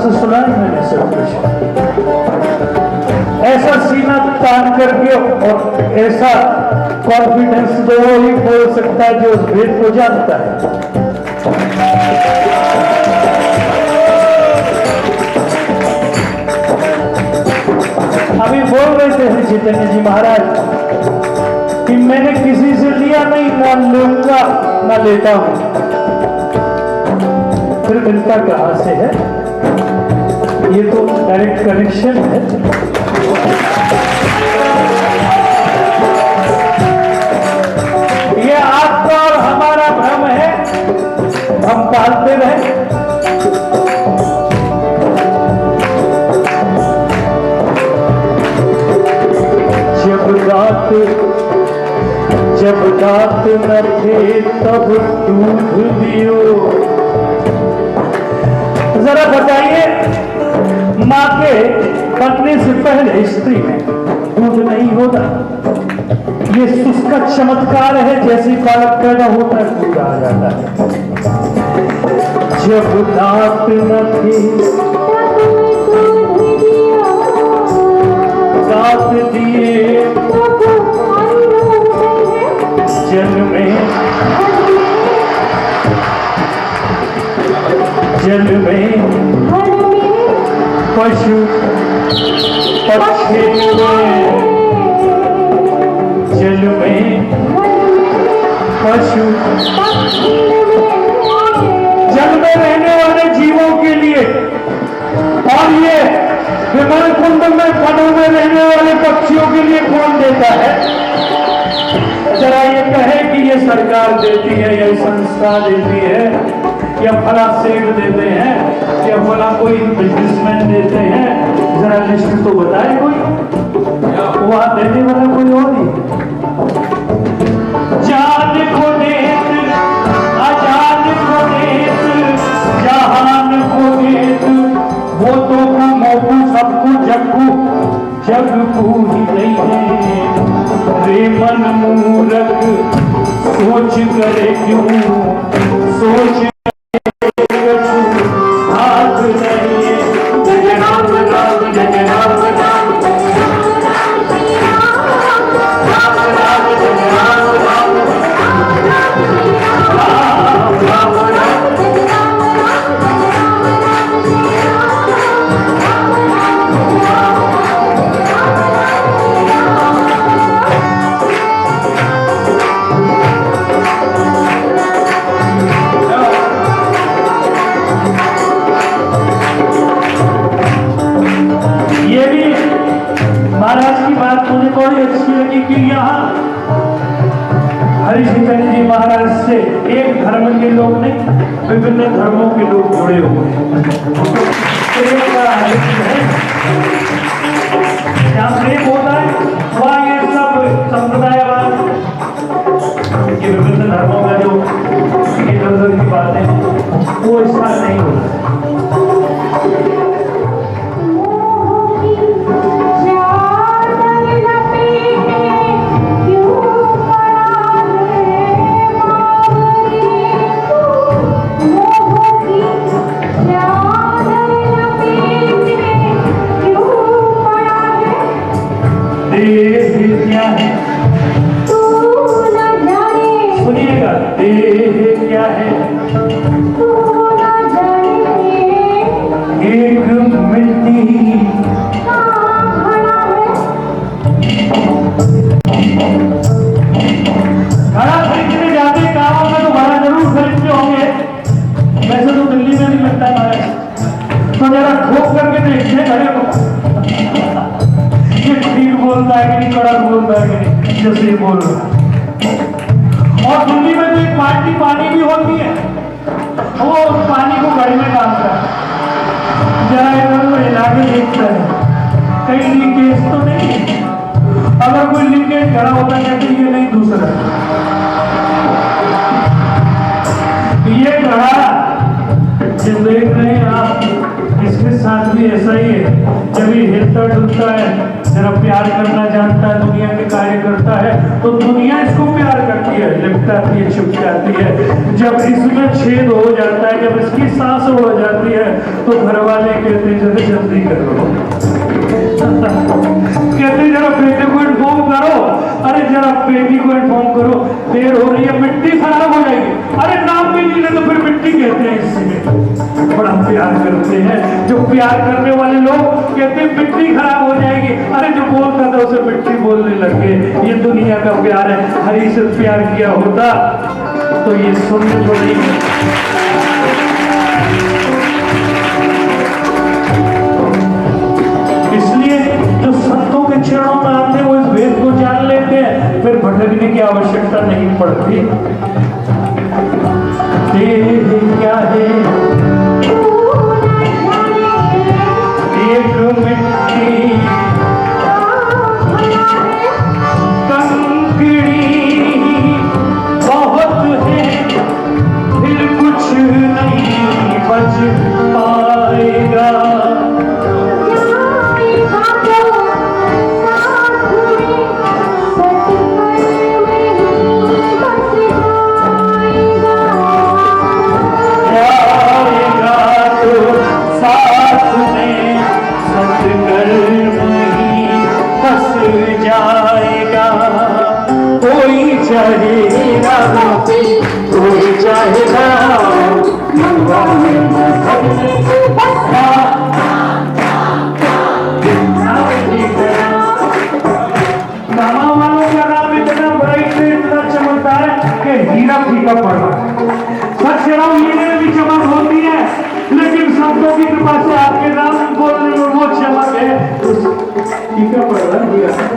से सुना है मैंने सब कुछ। ऐसा सीना तान करके और ऐसा कॉन्फिडेंस तो वो ही बोल सकता है जो उस भेद को जानता है। अभी बोल रहे थे चैतन्य जी महाराज कि मैंने किसी से लिया नहीं, ना लूंगा ना लेता हूं। फिर मिलता कहां से है? ये तो डायरेक्ट कनेक्शन है। ये आपका और हमारा भ्रम है, हम पालते रहे। जब दांत न थे तब दूध दियो। जरा बताइए, मां के बनने से पहले स्त्री में दूध नहीं होता? ये उसका चमत्कार है, जैसे बालक पैदा होता है दूध आ जाता है। जब दांत न थे दांत दिए जल में पशु पक्षी जल में पशु जल में रहने वाले जीवों के लिए और ये विमल कुंड में वनों में रहने वाले पक्षियों के लिए कौन देता है? जरा ये कहे कि ये सरकार देती है या संस्था देती है या फला सेठ देते हैं या फला कोई बिजनेसमैन देते हैं, जरा लिस्ट तो बताए कोई। वहां देने वाला कोई और ही। जान को देत आजाद को देत जहान को देत वो तो मोकू सबको जगू जग को ही नहीं है। रे मन मूरख सोच करे क्यों सोच हाथ नहीं। जय राम राम जय राम राम महाराज से एक धर्म के लोग नहीं, विभिन्न धर्मों के लोग जुड़े हुए हैं। जहाँ प्रेम होता है वहाँ ये सब संप्रदायवाद, ये विभिन्न धर्मों का जो इधर उधर की बातें वो इसका नहीं होता। सुनिएगा, देह क्या है? एक मिट्टी घड़ा खरीदने जाते गाँव में तो घड़ा जरूर खरीदते होंगे, वैसे तो दिल्ली में नहीं मिलता है, तो जरा ठोक करके देखते घड़े को ये ठीक बोलता है कि नहीं, कड़क बोलता है कि नहीं, जैसे ये बोल रहा है। और दिल्ली में तो एक बाल्टी पानी भी होती है, वो उस पानी को घड़े में डालता है, जरा इधर हिला के देखता है कहीं लीकेज तो नहीं। अगर कोई लीकेज घड़ा होता है तो ये नहीं दूसरा, ये घड़ा जिस देख रहे हैं आप इसके साथ भी ऐसा ही है। जब ये हिलता डुलता है, जरा प्यार करना जानता है, दुनिया के कार्य करता है, तो दुनिया इसको प्यार करती है, लिपटाती है, चिपकाती है। जब इसमें छेद हो जाता है, जब इसकी सांस हो जाती है, तो घर वाले कहते हैं जरा जल्दी करो कहते जरा बेटे को इन्फॉर्म करो, अरे जरा बेटी को इन्फॉर्म करो, देर हो रही है, मिट्टी खराब हो जाएगी। अरे नाम भी नहीं ले तो फिर मिट्टी कहते हैं। इसमें बड़ा प्यार करते हैं। जो प्यार करने वाले लोग कहते हैं मिट्टी खराब हो जाएगी, अरे जो बोलता था उसे मिट्टी बोलने लगे। ये दुनिया का प्यार है। हरी से प्यार किया होता तो ये सुनने को नहीं। जो संतों के चरणों में आते हैं वो इस वेद को जान लेते हैं, फिर भटकने की आवश्यकता नहीं पड़ती। क्या है एक मिट्टी कंकड़ी बहुत है, फिर कुछ नहीं बच पाएगा।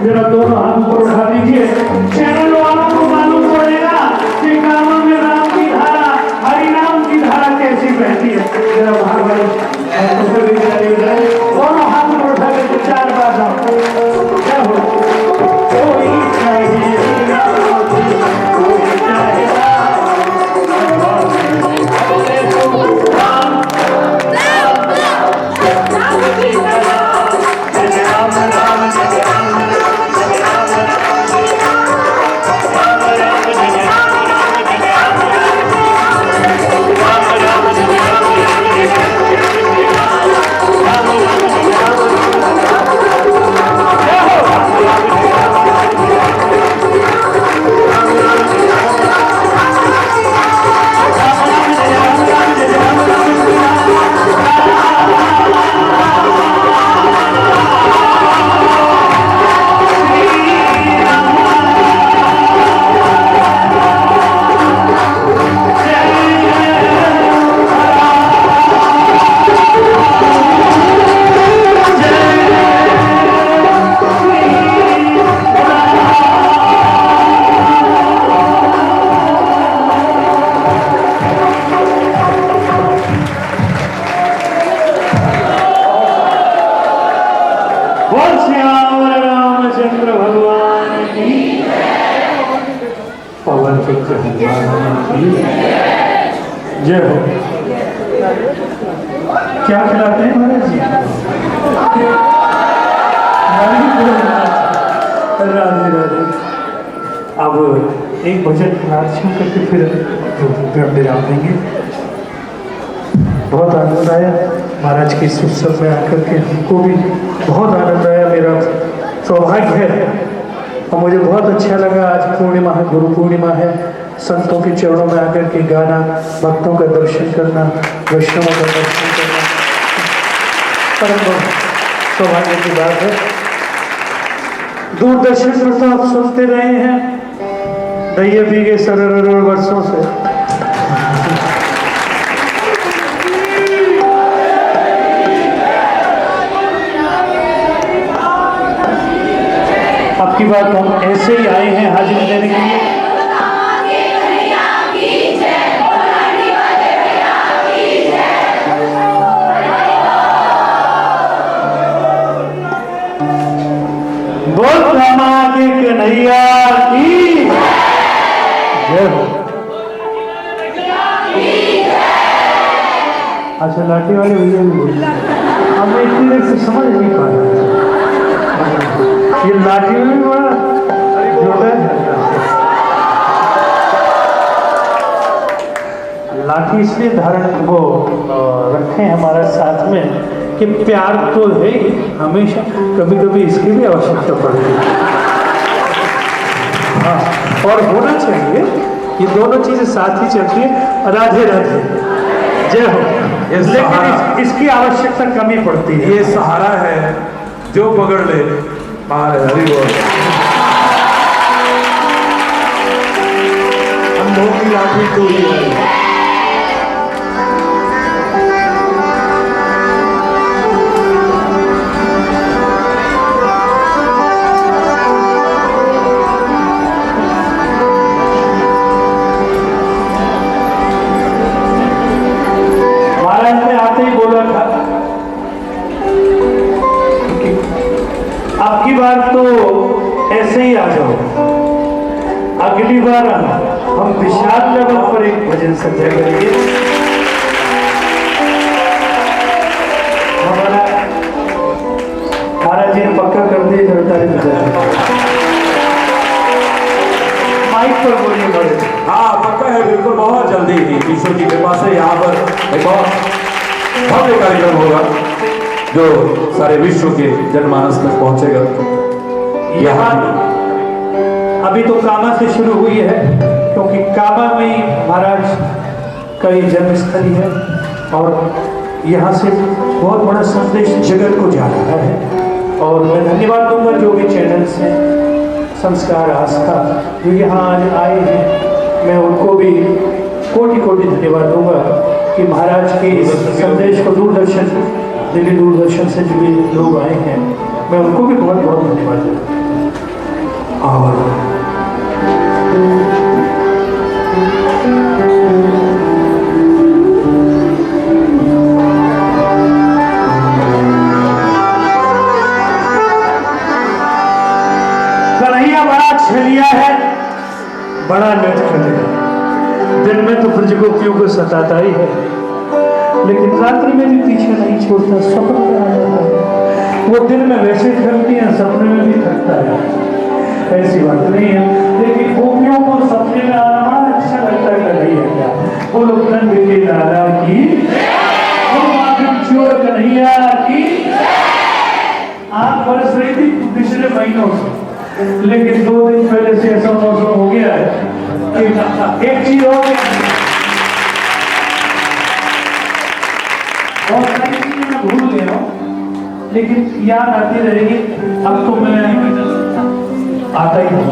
जरा दोनों हाथ ऊपर उठा दीजिए। चैनल वालों को मालूम पड़ेगा कि कानों में राम की धारा, हरि नाम की धारा कैसी बहती है। जरा भागवत दोनों हाथ ऊपर उठा के 4 बार क्या हो कोई चाहिए जय हो। क्या खिलाते हैं महाराज जी? राधे राधे। अब एक भजन नाच करके फिर विराम देंगे। बहुत आनंद आया महाराज के इस उत्सव में आकर के, हमको भी बहुत आनंद आया। मेरा सौभाग्य है और मुझे बहुत अच्छा लगा। आज पूर्णिमा है, गुरु पूर्णिमा है। संतों के चरणों में आकर के गाना, भक्तों का दर्शन करना, वैष्णवों का दर्शन करना परम सौभाग्य की बात है। दूरदर्शन पर तो आप सुनते रहे हैं दहिए पी के सरर वर्षों से। अब की बात हम ऐसे ही आए हैं हाजिरी देने के लिए। बोल रामा के कन्हैया की जय हो। अच्छा लाठी वाले भैया भी बोल हम इतनी देर से समझ नहीं पा रहे। ये लाठी में भी बड़ा जोरदार है। लाठी इसलिए धारण वो रखे हमारा साथ में कि प्यार तो है ही, हमेशा कभी कभी इसकी भी आवश्यकता पड़ती है। हाँ, और होना चाहिए, ये दोनों चीजें साथ ही चलती है। राधे राधे, जय हो। लेकिन इसकी आवश्यकता कमी पड़ती है। ये सहारा है जो पकड़ ले पार है। हरि बोल। हम लोगों की लाठी तो ही है। आपकी बार तो ऐसे ही आ जाओ, अगली बार हम विशाल लेवल पर एक भजन संध्या करेंगे। हमारा महाराज जी ने पक्का कर दिया जरदारी माइक पर बोलिए बड़े। हाँ पक्का है, बिल्कुल बहुत जल्दी ही ईश्वर की कृपा से यहाँ पर एक बहुत भव्य कार्यक्रम होगा जो सारे विश्व के जनमानस तक पहुंचेगा। यहाँ अभी तो कामा से शुरू हुई है, क्योंकि कामा में महाराज का ये जन्मस्थली है और यहाँ से बहुत बड़ा संदेश जगत को जा रहा है। और मैं धन्यवाद दूंगा जो भी चैनल्स हैं, संस्कार आस्था जो यहाँ आज आए हैं, मैं उनको भी कोटि कोटि धन्यवाद दूंगा कि महाराज के इस संदेश को दूरदर्शन, दिल्ली दूरदर्शन से जुड़े लोग आए हैं, मैं उनको भी बहुत बहुत धन्यवाद देता हूँ। और कन्हैया बड़ा छलिया है, बड़ा नटखट है। दिन में तो ब्रजगोपियों को सताता ही है, लेकिन रात्रि में भी पीछे नहीं छोड़ता, सपन में आ जाता है। वो दिन में वैसे थकती है, सपने में भी थकता है, ऐसी बात नहीं है। लेकिन गोपियों को सपने में आना बड़ा अच्छा लगता है। कन्हैया क्या वो लोग नंद के लाला की, चोर कन्हैया की। आग बरस रही थी पिछले महीनों से, लेकिन 2 दिन पहले से ऐसा मौसम हो गया है कि एक चीज और बहुत सारी चीजें मैं भूल गया हूँ, लेकिन याद आती रहेगी। अब तो मैं आता ही हूँ।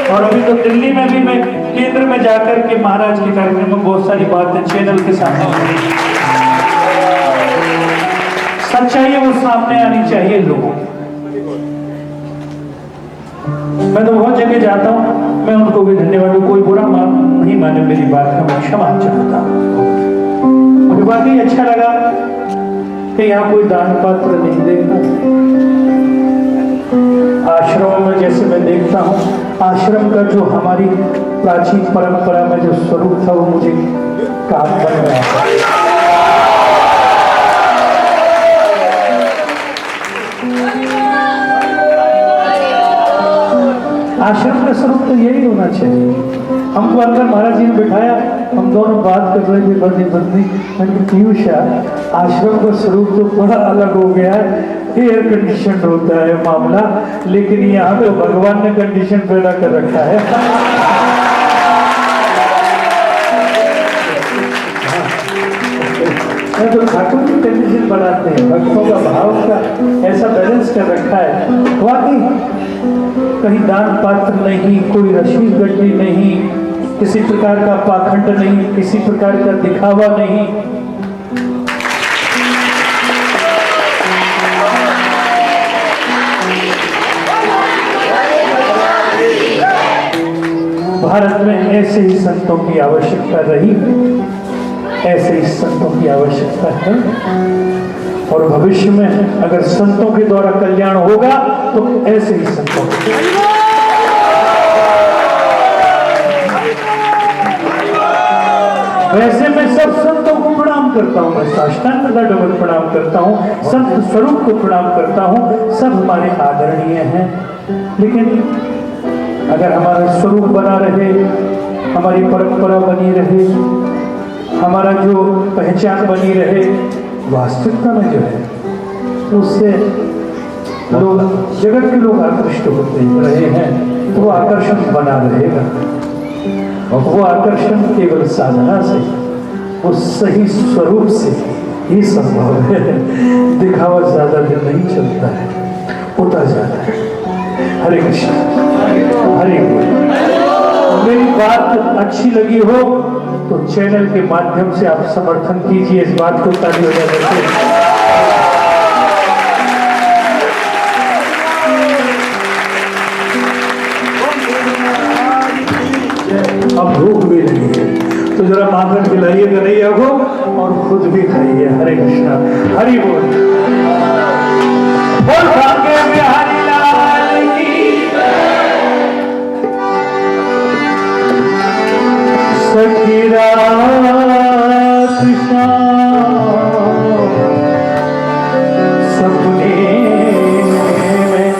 और अभी तो दिल्ली में भी मैं केंद्र में जाकर के महाराज के कार्यक्रम में बहुत सारी बातें चैनल के सामने, सच्चाई वो सामने आनी चाहिए लोगों। मैं तो बहुत जगह जाता हूँ, मैं उनको भी धन्यवाद दूँ, कोई बुरा नहीं माने मेरी बात का, मैं क्षमा चाहता हूँ। मुझे वाकई अच्छा लगा कि यहाँ कोई दान पात्र नहीं देखा। आश्रम में जैसे मैं देखता हूँ, आश्रम का जो हमारी प्राचीन परंपरा में जो स्वरूप था वो मुझे काम बन रहा है। आश्रम का स्वरूप तो यही होना चाहिए। हमको अंदर महाराज जी ने बिठाया, हम दोनों बात कर रहे थे बंदी बंदी, मैंने पीयूष आश्रम का स्वरूप तो बड़ा अलग हो गया है, एयर कंडीशन होता है मामला, लेकिन यहाँ तो भगवान ने कंडीशन पैदा कर रखा है। तो ठाकुर की कंडीशन बनाते हैं, भक्तों का भाव का ऐसा बैलेंस कर रखा है। वाकई कहीं दान पात्र नहीं, कोई रश्मि गड्डी नहीं, किसी प्रकार का पाखंड नहीं, किसी प्रकार का दिखावा नहीं। भारत में ऐसे ही संतों की आवश्यकता रही, ऐसे ही संतों की आवश्यकता है, और भविष्य में अगर संतों के द्वारा कल्याण होगा तो ऐसे ही संतों वैसे मैं सब संतों को प्रणाम करता हूँ, मैं साष्टांग दंडवत प्रणाम करता हूँ, संत स्वरूप को प्रणाम करता हूँ। सब हमारे आदरणीय हैं, लेकिन अगर हमारा स्वरूप बना रहे, हमारी परंपरा बनी रहे, हमारा जो पहचान बनी रहे, वास्तविकता में जो है उससे लोग, जगत के लोग आकृष्ट होते रहे हैं, तो वो आकर्षण बना रहेगा। और वो आकर्षण केवल साधना से, वो सही स्वरूप से ही संभव है। दिखावा ज्यादा दिन नहीं चलता है, होता जाता है। हरे कृष्ण, हरे कृष्ण। मेरी बात अच्छी लगी हो तो चैनल के माध्यम से आप समर्थन कीजिए, इस बात को ताली हो जाए। अब भूख भी लगी है तो जरा माखन खिलाइएगा नहीं को, और खुद भी खाइए। हरे कृष्णा, हरि बोल। बोल भाग्य बिहारी लाल की सखी कृष्णा सपने में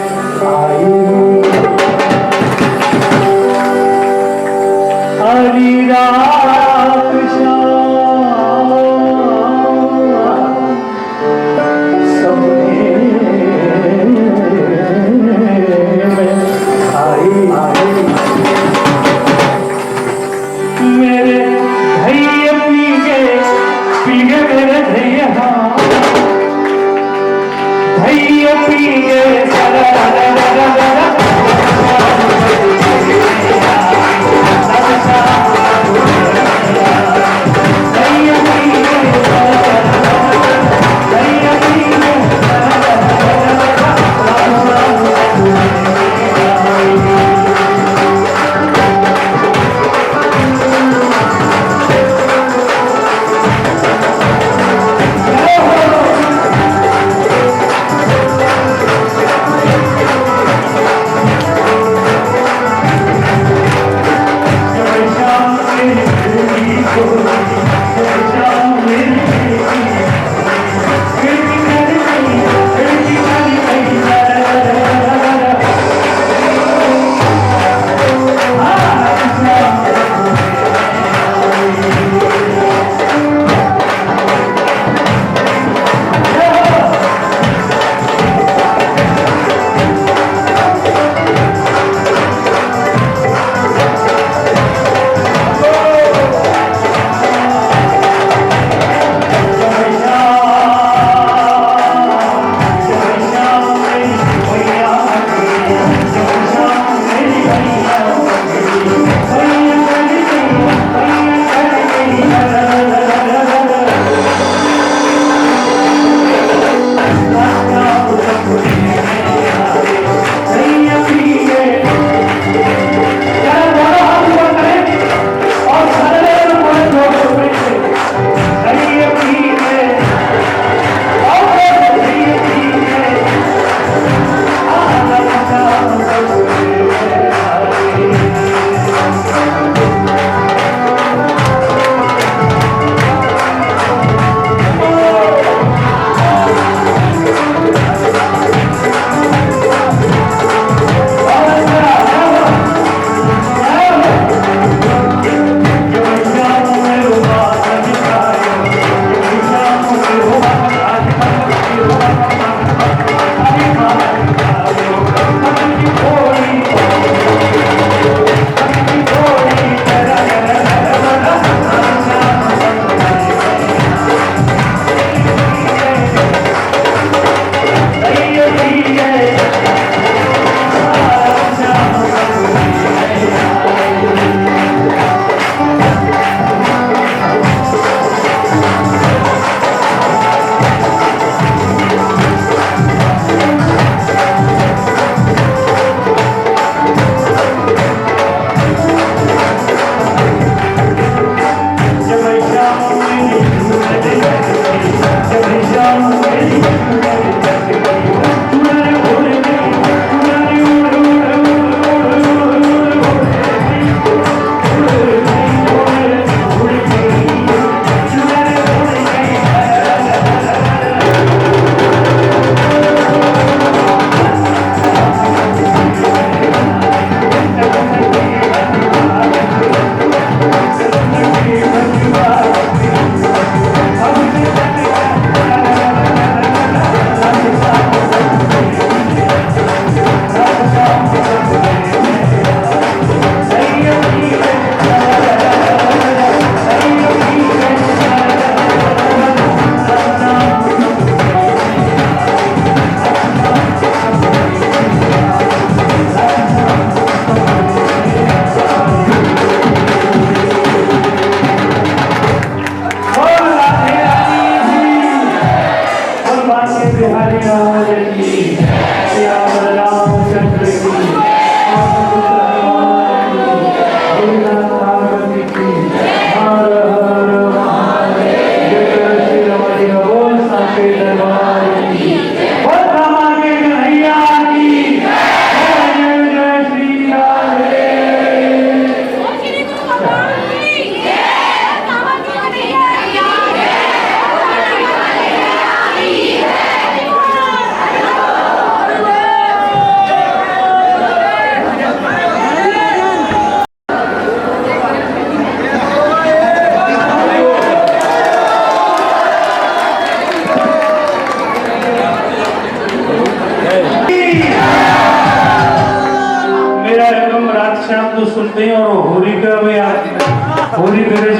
आई हरि कृष्णा सपने में आई मेरे धैर्य पी गए मेरे धैर्य, धैर्य पी गए बिहारी लाल की सियावर रामचंद्र की भोलेनाथ पार्वती की हर हर महादेव। जय श्री रमणीय बोल साचे दरबार की बोल रामा के कन्हैया की जय जय श्री राधे। मेरा एकदम रात शाम तो सुनते ही और होली का भी होली गरज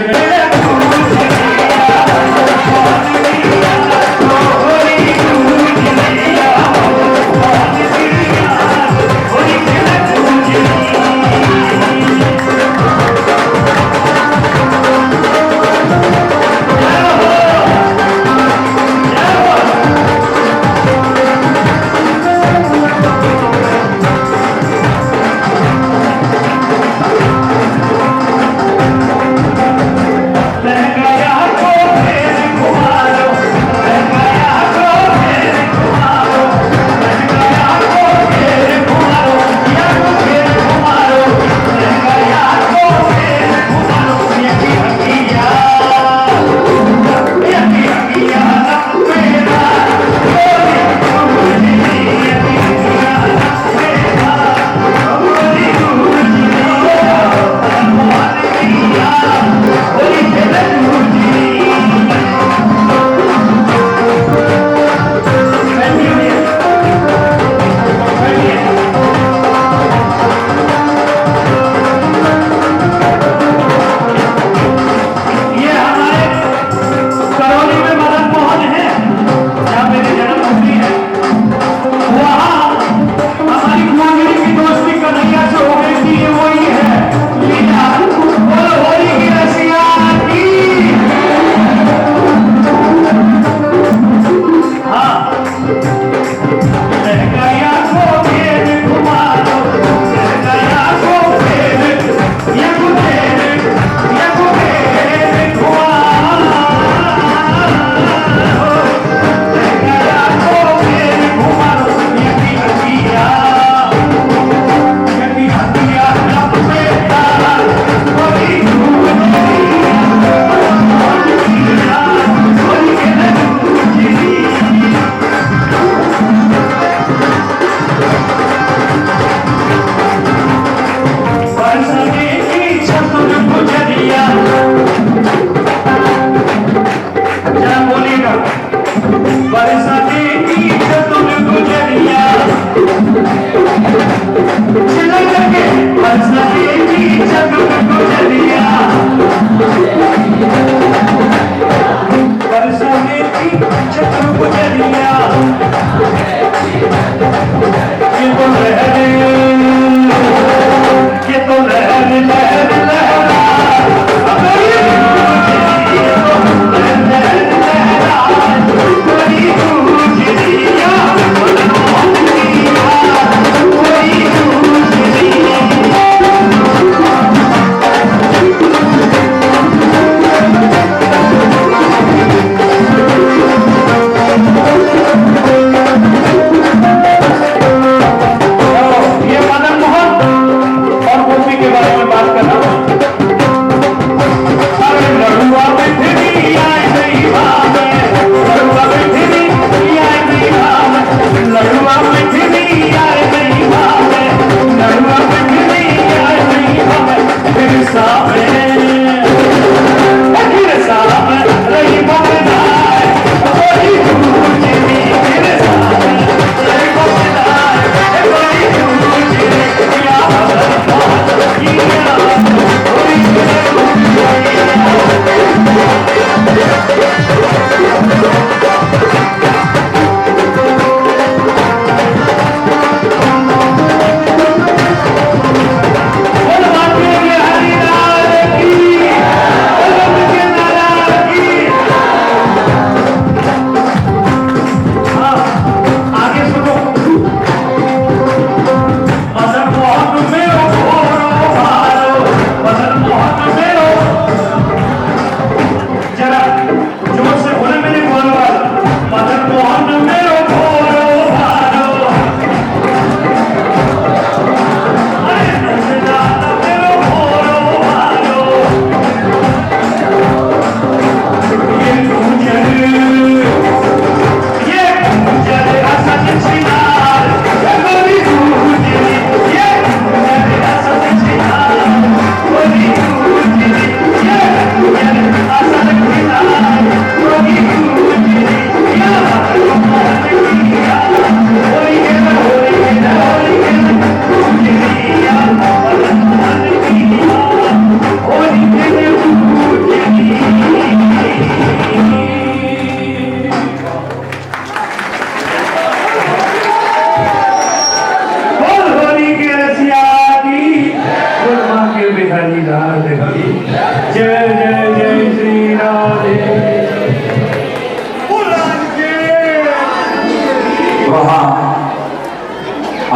वहां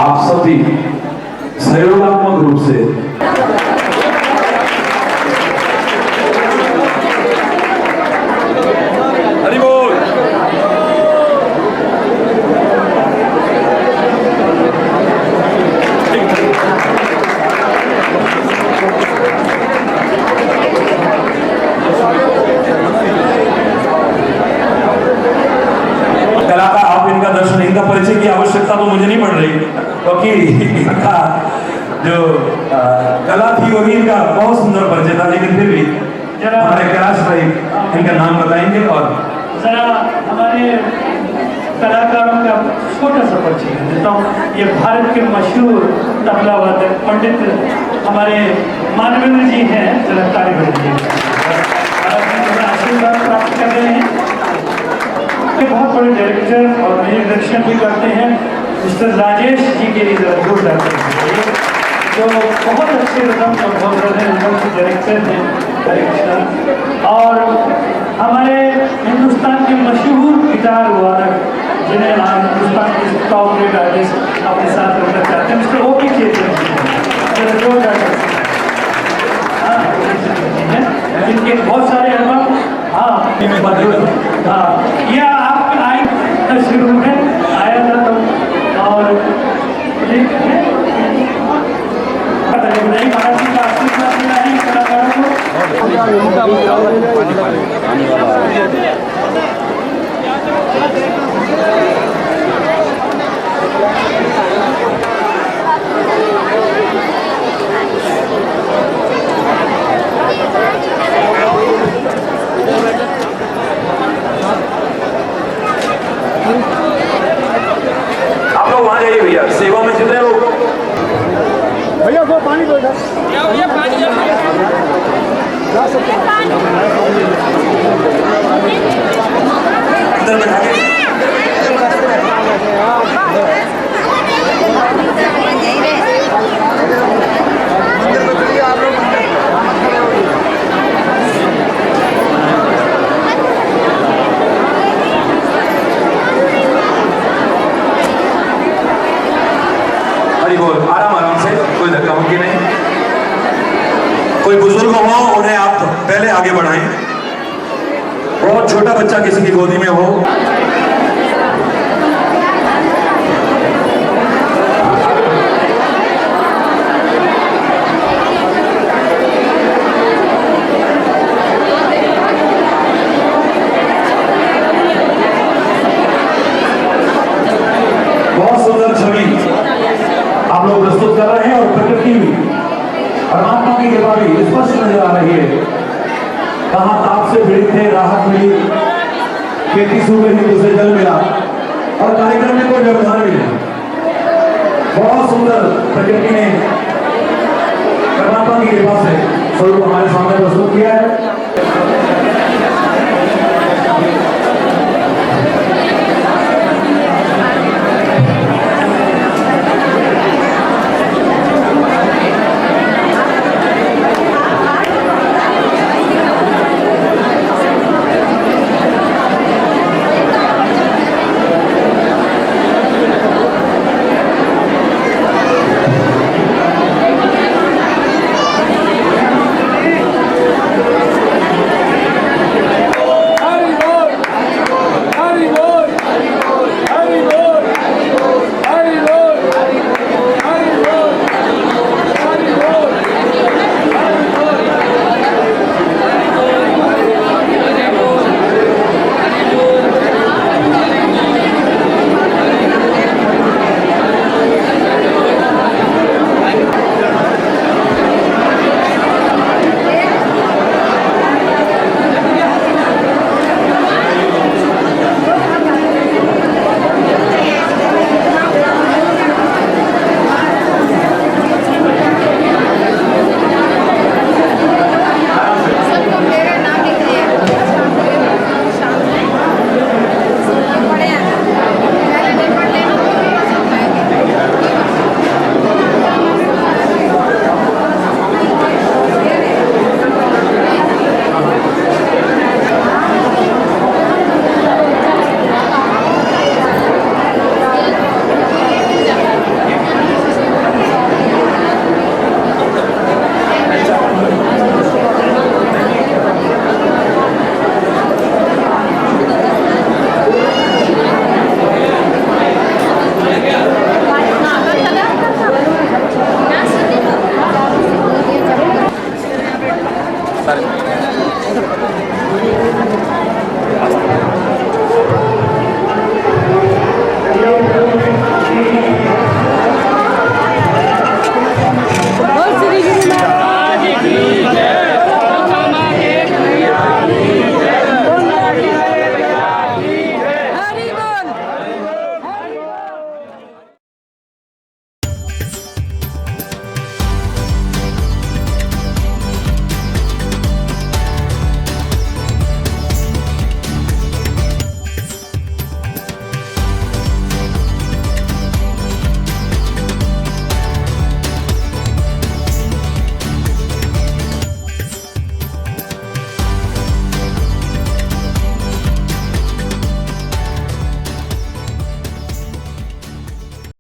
आप सभी सहयोगात्मक रूप से हरि बोल। कलाकार आप इनका दर्शन, इनका परिचय की आवश्यकता तो मुझे नहीं पड़ रही, क्योंकि इनका जो कला थी वो भी इनका बहुत सुंदर परिचय था। लेकिन फिर भी हमारे कैलाश भाई इनका नाम बताएंगे और जरा हमारे कलाकारों का छोटा सा परिचय देता हूँ। ये भारत के मशहूर तबला वादक पंडित हमारे मानवेंद्र जी हैं। जरा ताली बजाइए। आशीर्वाद प्राप्त कर रहे हैं। ये बहुत बड़े डायरेक्टर और म्यूजिक डायरेक्शन भी करते हैं मिस्टर राजेश जी के लिए जरा जोर डालते हैं, जो बहुत अच्छे रकम और बहुत बड़े रकम के डायरेक्टर हैं, डायरेक्टर। और हमारे हिंदुस्तान के मशहूर गिटार वादक जिन्हें हम हिंदुस्तान के टॉप रेट आर्टिस्ट अपने साथ रखना चाहते हैं, मिस्टर ओ पी के जोर डालते हैं। इनके बहुत सारे एल्बम यह आप आए शुरू में आया था तो और महाराज जी का आशीर्वाद मिला है कलाकारों आप लोग वहां जाइए भैया, सेवा में जितने लोग भैया को पानी दो इधर। भैया पानी अंदर बैठा के आराम आराम से, कोई धक्का मुक्की नहीं। कोई बुजुर्ग हो उन्हें आप पहले आगे बढ़ाएं। बहुत छोटा बच्चा किसी की गोदी में हो, बहुत सुंदर छवि आप लोग प्रस्तुत कर रहे हैं और प्रकृति भी परमात्मा की कृपा भी स्पष्ट नजर आ रही है। कहाँ ताप से पीड़ित थे, राहत मिली, खेती सूख गई, उसे जल मिला और कार्यक्रम में कोई व्यवधान भी नहीं। बहुत सुंदर प्रकृति ने परमात्मा की कृपा से स्वरूप हमारे सामने प्रस्तुत किया है।